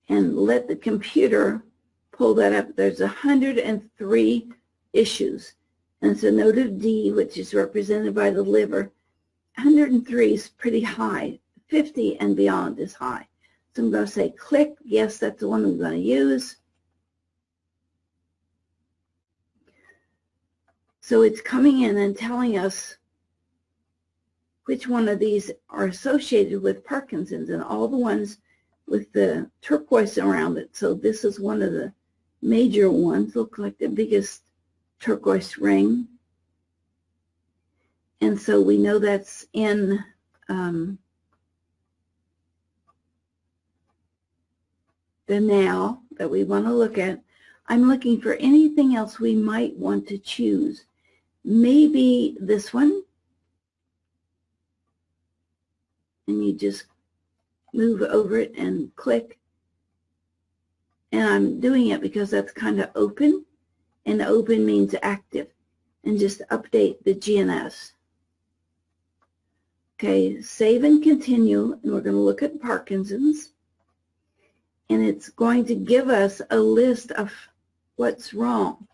and let the computer pull that up. There's 103 issues, and it's a note of D, which is represented by the liver. 103 is pretty high. 50 and beyond is high. So I'm going to say click. Yes, that's the one I'm going to use. So it's coming in and telling us which one of these are associated with Parkinson's, and all the ones with the turquoise around it. So this is one of the major ones, look like the biggest turquoise ring. And so we know that's in the now that we want to look at. I'm looking for anything else we might want to choose. maybe this one, and you just move over it and click. And I'm doing it because that's kind of open, and open means active, and just update the GNS. Okay, save and continue, and we're going to look at Parkinson's, and it's going to give us a list of what's wrong.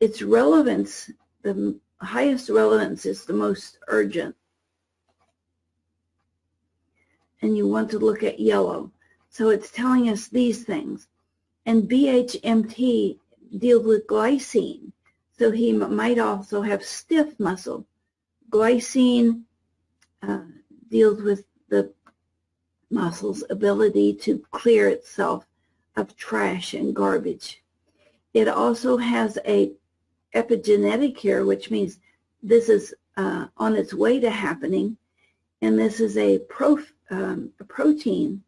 Its relevance, the highest relevance is the most urgent. And you want to look at yellow. So it's telling us these things. And BHMT deals with glycine. So he might also have stiff muscle. Glycine deals with the muscle's ability to clear itself of trash and garbage. It also has a epigenetic here, which means this is on its way to happening, and this is a protein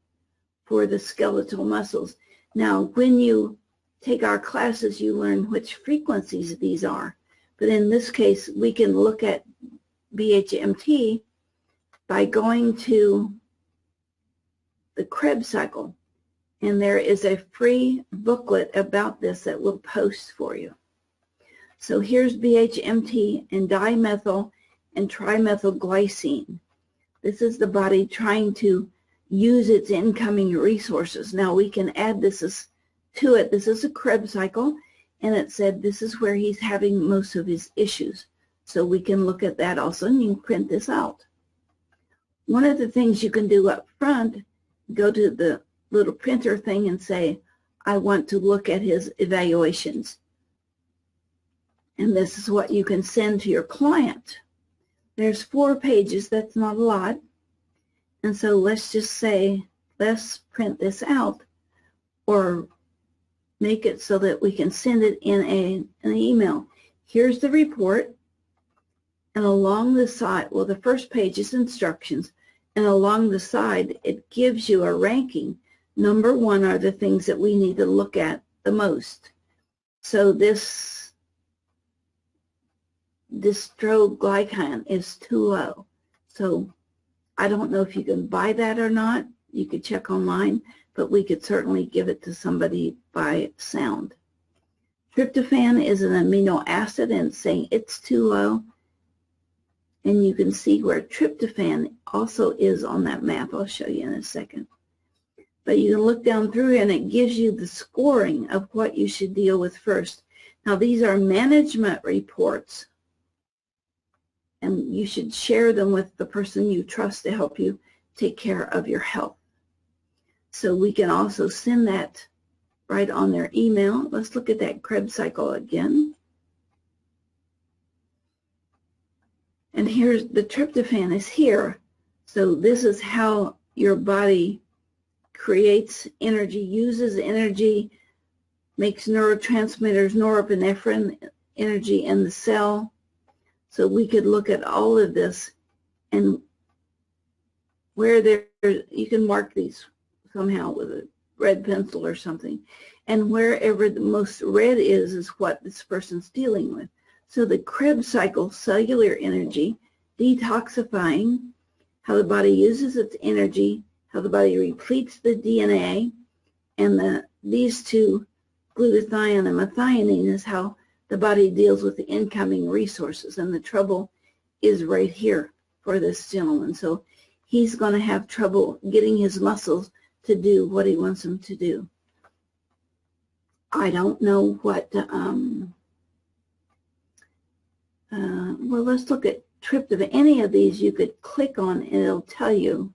for the skeletal muscles. Now, when you take our classes, you learn which frequencies these are, but in this case, we can look at BHMT by going to the Krebs cycle, and there is a free booklet about this that we'll post for you. So here's BHMT and dimethyl and trimethylglycine. This is the body trying to use its incoming resources. Now we can add this to it. This is a Krebs cycle, and it said this is where he's having most of his issues. So we can look at that also, and you can print this out. One of the things you can do up front, go to the little printer thing and say, I want to look at his evaluations. And this is what you can send to your client. There's 4 pages, that's not a lot. And so let's just say, let's print this out or make it so that we can send it in an email. Here's the report, and along the side, well, the first page is instructions, and along the side, it gives you a ranking. Number 1 are the things that we need to look at the most. So this dystroglycan is too low. So I don't know if you can buy that or not. You could check online, but we could certainly give it to somebody by sound. Tryptophan is an amino acid, and it's saying it's too low. And you can see where tryptophan also is on that map. I'll show you in a second. But you can look down through, and it gives you the scoring of what you should deal with first. Now, these are management reports, and you should share them with the person you trust to help you take care of your health. So we can also send that right on their email. Let's look at that Krebs cycle again. And here's the tryptophan is here. So this is how your body creates energy, uses energy, makes neurotransmitters, norepinephrine energy in the cell. So we could look at all of this, and where there, you can mark these somehow with a red pencil or something. And wherever the most red is what this person's dealing with. So the Krebs cycle, cellular energy, detoxifying, how the body uses its energy, how the body repletes the DNA, and these two, glutathione and methionine, is how the body deals with the incoming resources. And the trouble is right here for this gentleman. So he's going to have trouble getting his muscles to do what he wants them to do. I don't know what, well, let's look at tryptophan. Any of these you could click on and it'll tell you.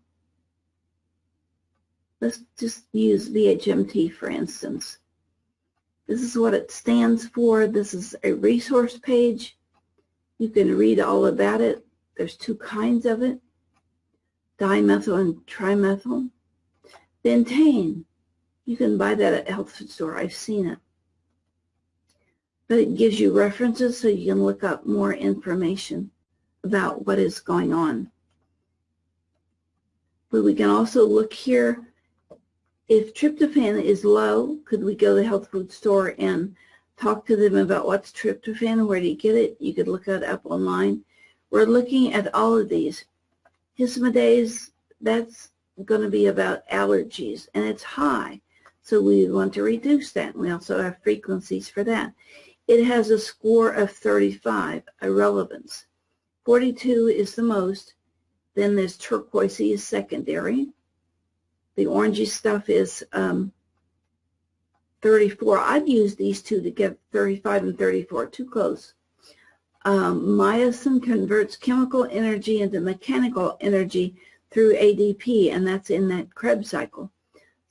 Let's just use BHMT, for instance. This is what it stands for. This is a resource page. You can read all about it. There's 2 kinds of it, dimethyl and trimethyl. Bentane, you can buy that at a health food store. I've seen it. But it gives you references so you can look up more information about what is going on. But we can also look here. If tryptophan is low, could we go to the health food store and talk to them about what's tryptophan, where do you get it. You could look it up online. We're looking at all of these. Histamidase, that's going to be about allergies, and it's high. So we want to reduce that. We also have frequencies for that. It has a score of 35, irrelevance. 42 is the most. Then this turquoisey is secondary. The orangey stuff is 34. I'd use these two to get 35 and 34, too close. Myosin converts chemical energy into mechanical energy through ADP, and that's in that Krebs cycle.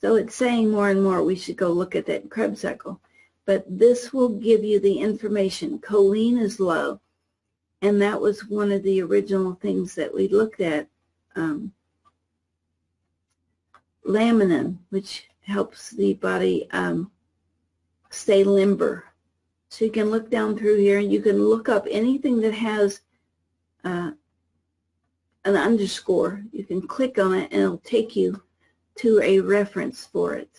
So it's saying more and more we should go look at that Krebs cycle. But this will give you the information. Choline is low, and that was one of the original things that we looked at. Laminin, which helps the body stay limber. So you can look down through here and you can look up anything that has an underscore. You can click on it and it'll take you to a reference for it.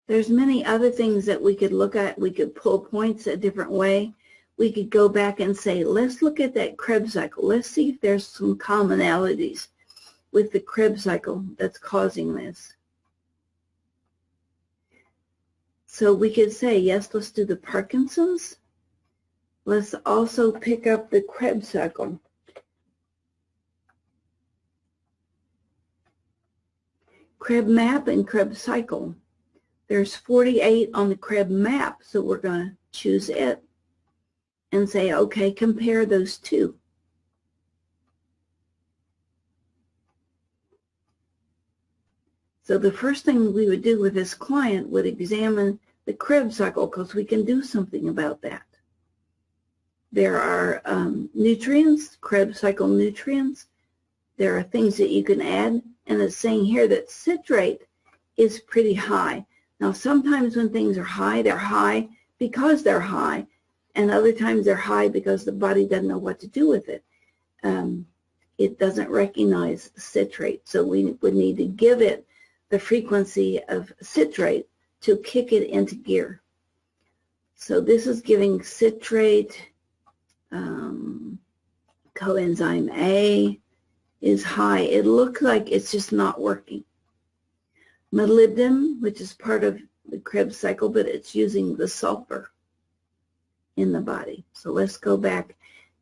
There's many other things that we could look at. We could pull points a different way. We could go back and say, let's look at that Krebs cycle. Let's see if there's some commonalities with the Krebs cycle that's causing this. So we could say, yes, let's do the Parkinson's. Let's also pick up the Krebs cycle. Krebs map and Krebs cycle. There's 48 on the Krebs map, so we're going to choose it and say, okay, compare those two. So the first thing we would do with this client would examine the Krebs cycle, because we can do something about that. There are nutrients, Krebs cycle nutrients. There are things that you can add, and it's saying here that citrate is pretty high. Now, sometimes when things are high, they're high because they're high, and other times they're high because the body doesn't know what to do with it. It doesn't recognize citrate, so we would need to give it the frequency of citrate to kick it into gear. So this is giving citrate. Coenzyme A is high. It looks like it's just not working. Molybdenum, which is part of the Krebs cycle, but it's using the sulfur in the body. So let's go back.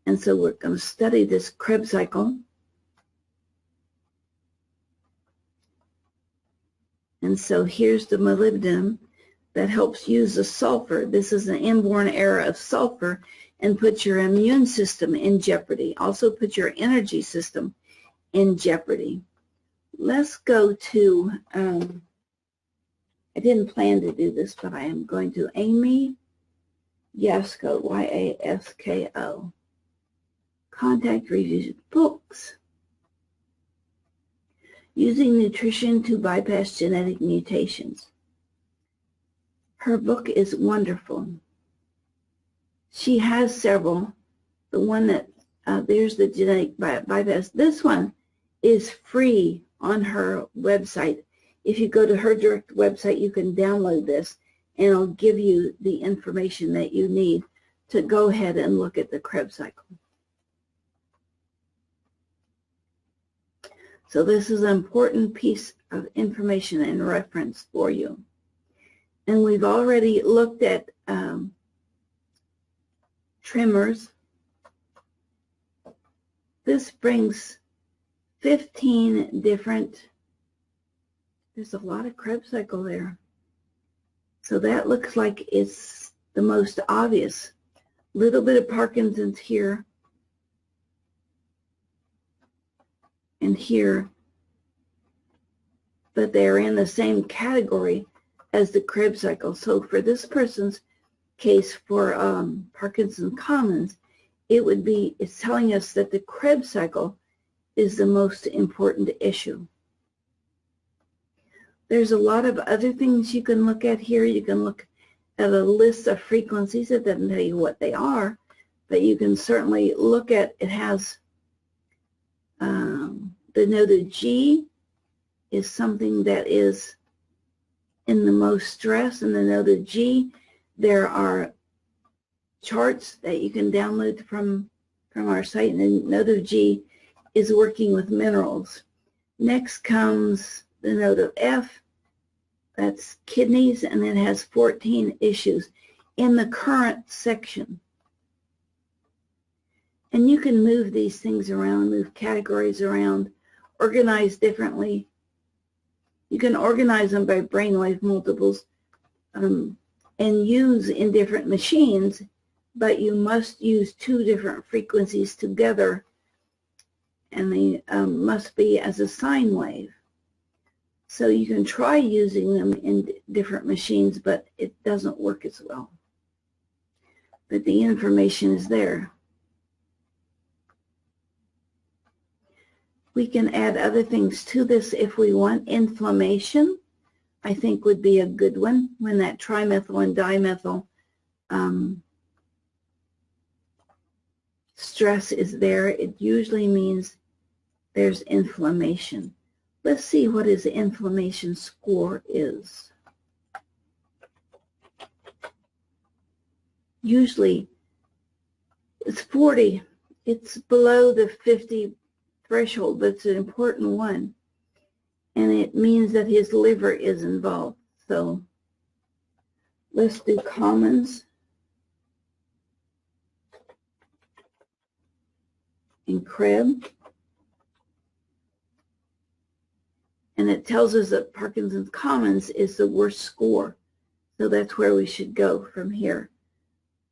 And so we're going to study this Krebs cycle. And so here's the molybdenum that helps use the sulfur. This is an inborn error of sulfur and puts your immune system in jeopardy. Also put your energy system in jeopardy. Let's go to, I didn't plan to do this, but I am going to Amy Yasko, Y-A-S-K-O. Contact reviews books. Using nutrition to bypass genetic mutations. Her book is wonderful. She has several. The one that, there's the genetic bypass. This one is free on her website. If you go to her direct website, you can download this, and it'll give you the information that you need to go ahead and look at the Krebs cycle. So this is an important piece of information and reference for you. And we've already looked at tremors. This brings 15 different, there's a lot of Krebs cycle there. So that looks like it's the most obvious. Little bit of Parkinson's here and here, but they're in the same category as the Krebs cycle. So for this person's case for Parkinson Commons, it would be, it's telling us that the Krebs cycle is the most important issue. There's a lot of other things you can look at here. You can look at a list of frequencies. It doesn't tell you what they are, but you can certainly look at, it has the noted G is something that is in the most stress. In the note of G, there are charts that you can download from our site, and the note of G is working with minerals. Next comes the note of F, that's kidneys, and it has 14 issues in the current section. And you can move these things around, move categories around, organize differently. You can organize them by brainwave multiples and use in different machines, but you must use two different frequencies together, and they must be as a sine wave. So you can try using them in different machines, but it doesn't work as well. But the information is there. We can add other things to this if we want. Inflammation, I think, would be a good one. When that trimethyl and dimethyl stress is there, it usually means there's inflammation. Let's see what his inflammation score is. Usually it's 40. It's below the 50 threshold, but it's an important one. And it means that his liver is involved. So let's do commons and Krebs. And it tells us that Parkinson's commons is the worst score. So that's where we should go from here.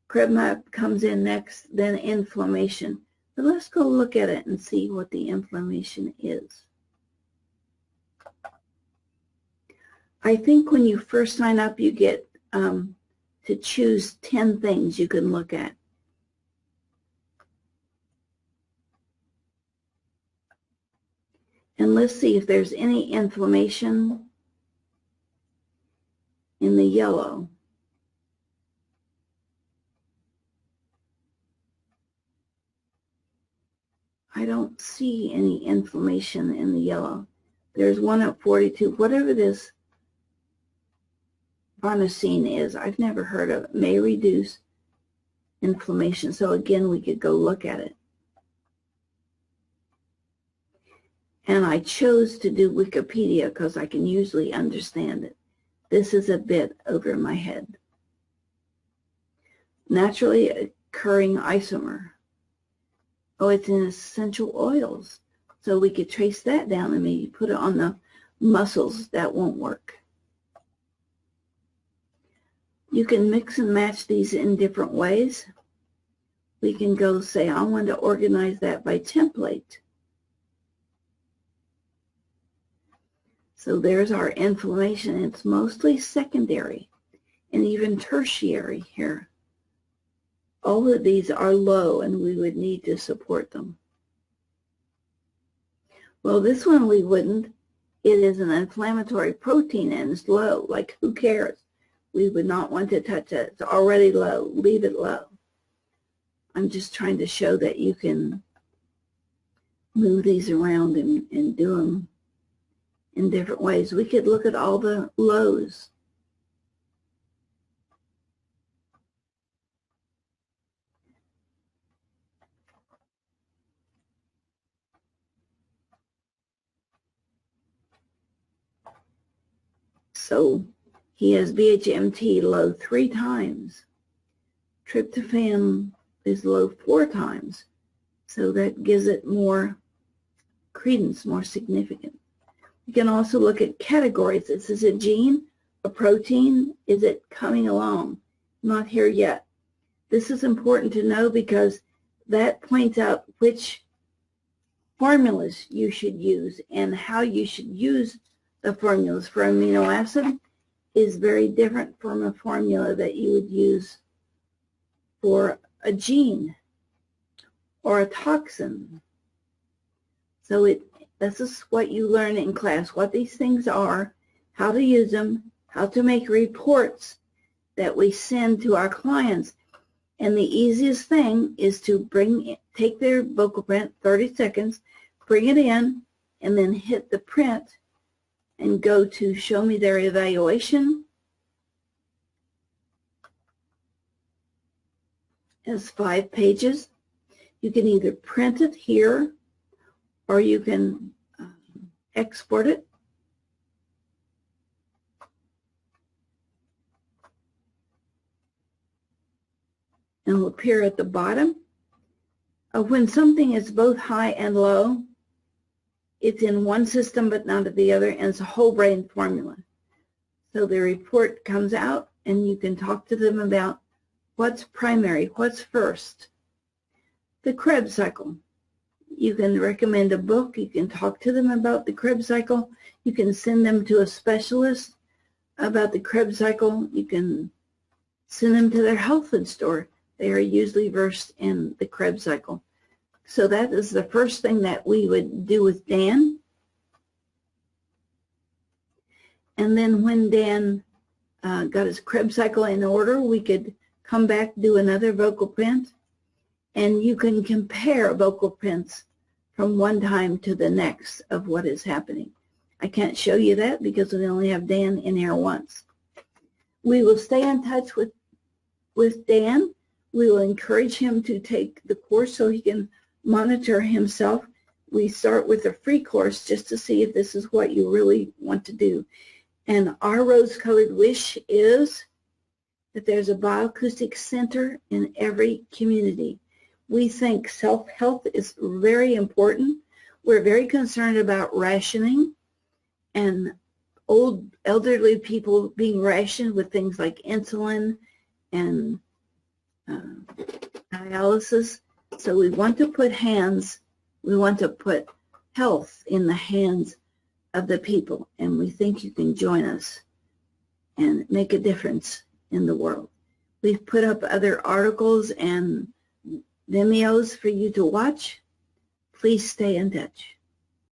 Krebs map comes in next, then inflammation. But let's go look at it and see what the inflammation is. I think when you first sign up, you get to choose 10 things you can look at. And let's see if there's any inflammation in the yellow. I don't see any inflammation in the yellow. There's one at 42. Whatever this farnesene is, I've never heard of it. May reduce inflammation. So again, we could go look at it. And I chose to do Wikipedia because I can usually understand it. This is a bit over my head. Naturally occurring isomer. Oh, it's in essential oils. So we could trace that down and maybe put it on the muscles. That won't work. You can mix and match these in different ways. We can go say, I want to organize that by template. So there's our inflammation. It's mostly secondary and even tertiary here. All of these are low, and we would need to support them. Well, this one we wouldn't. It is an inflammatory protein and it's low. Like, who cares? We would not want to touch it. It's already low. Leave it low. I'm just trying to show that you can move these around and do them in different ways. We could look at all the lows. So he has BHMT low 3 times. Tryptophan is low 4 times. So that gives it more credence, more significance. You can also look at categories. Is this a gene, a protein? Is it coming along? Not here yet. This is important to know because that points out which formulas you should use, and how you should use the formulas for amino acid is very different from a formula that you would use for a gene or a toxin. So this is what you learn in class, what these things are, how to use them, how to make reports that we send to our clients. And the easiest thing is to take their vocal print, 30 seconds, bring it in, and then hit the print and go to Show Me Their Evaluation. It's 5 pages. You can either print it here or you can export it. And it'll appear at the bottom. When something is both high and low, it's in one system but not at the other, and it's a whole brain formula. So the report comes out and you can talk to them about what's primary, what's first. The Krebs cycle. You can recommend a book. You can talk to them about the Krebs cycle. You can send them to a specialist about the Krebs cycle. You can send them to their health food store. They are usually versed in the Krebs cycle. So that is the first thing that we would do with Dan. And then when Dan got his Krebs cycle in order, we could come back, do another vocal print, and you can compare vocal prints from one time to the next of what is happening. I can't show you that because we only have Dan in here once. We will stay in touch with Dan. We will encourage him to take the course so he can monitor himself. We start with a free course just to see if this is what you really want to do. And our rose-colored wish is that there's a bioacoustic center in every community. We think self-health is very important. We're very concerned about rationing and elderly people being rationed with things like insulin and dialysis. So we want to put health in the hands of the people, and we think you can join us and make a difference in the world. We've put up other articles and Vimeos for you to watch. Please stay in touch.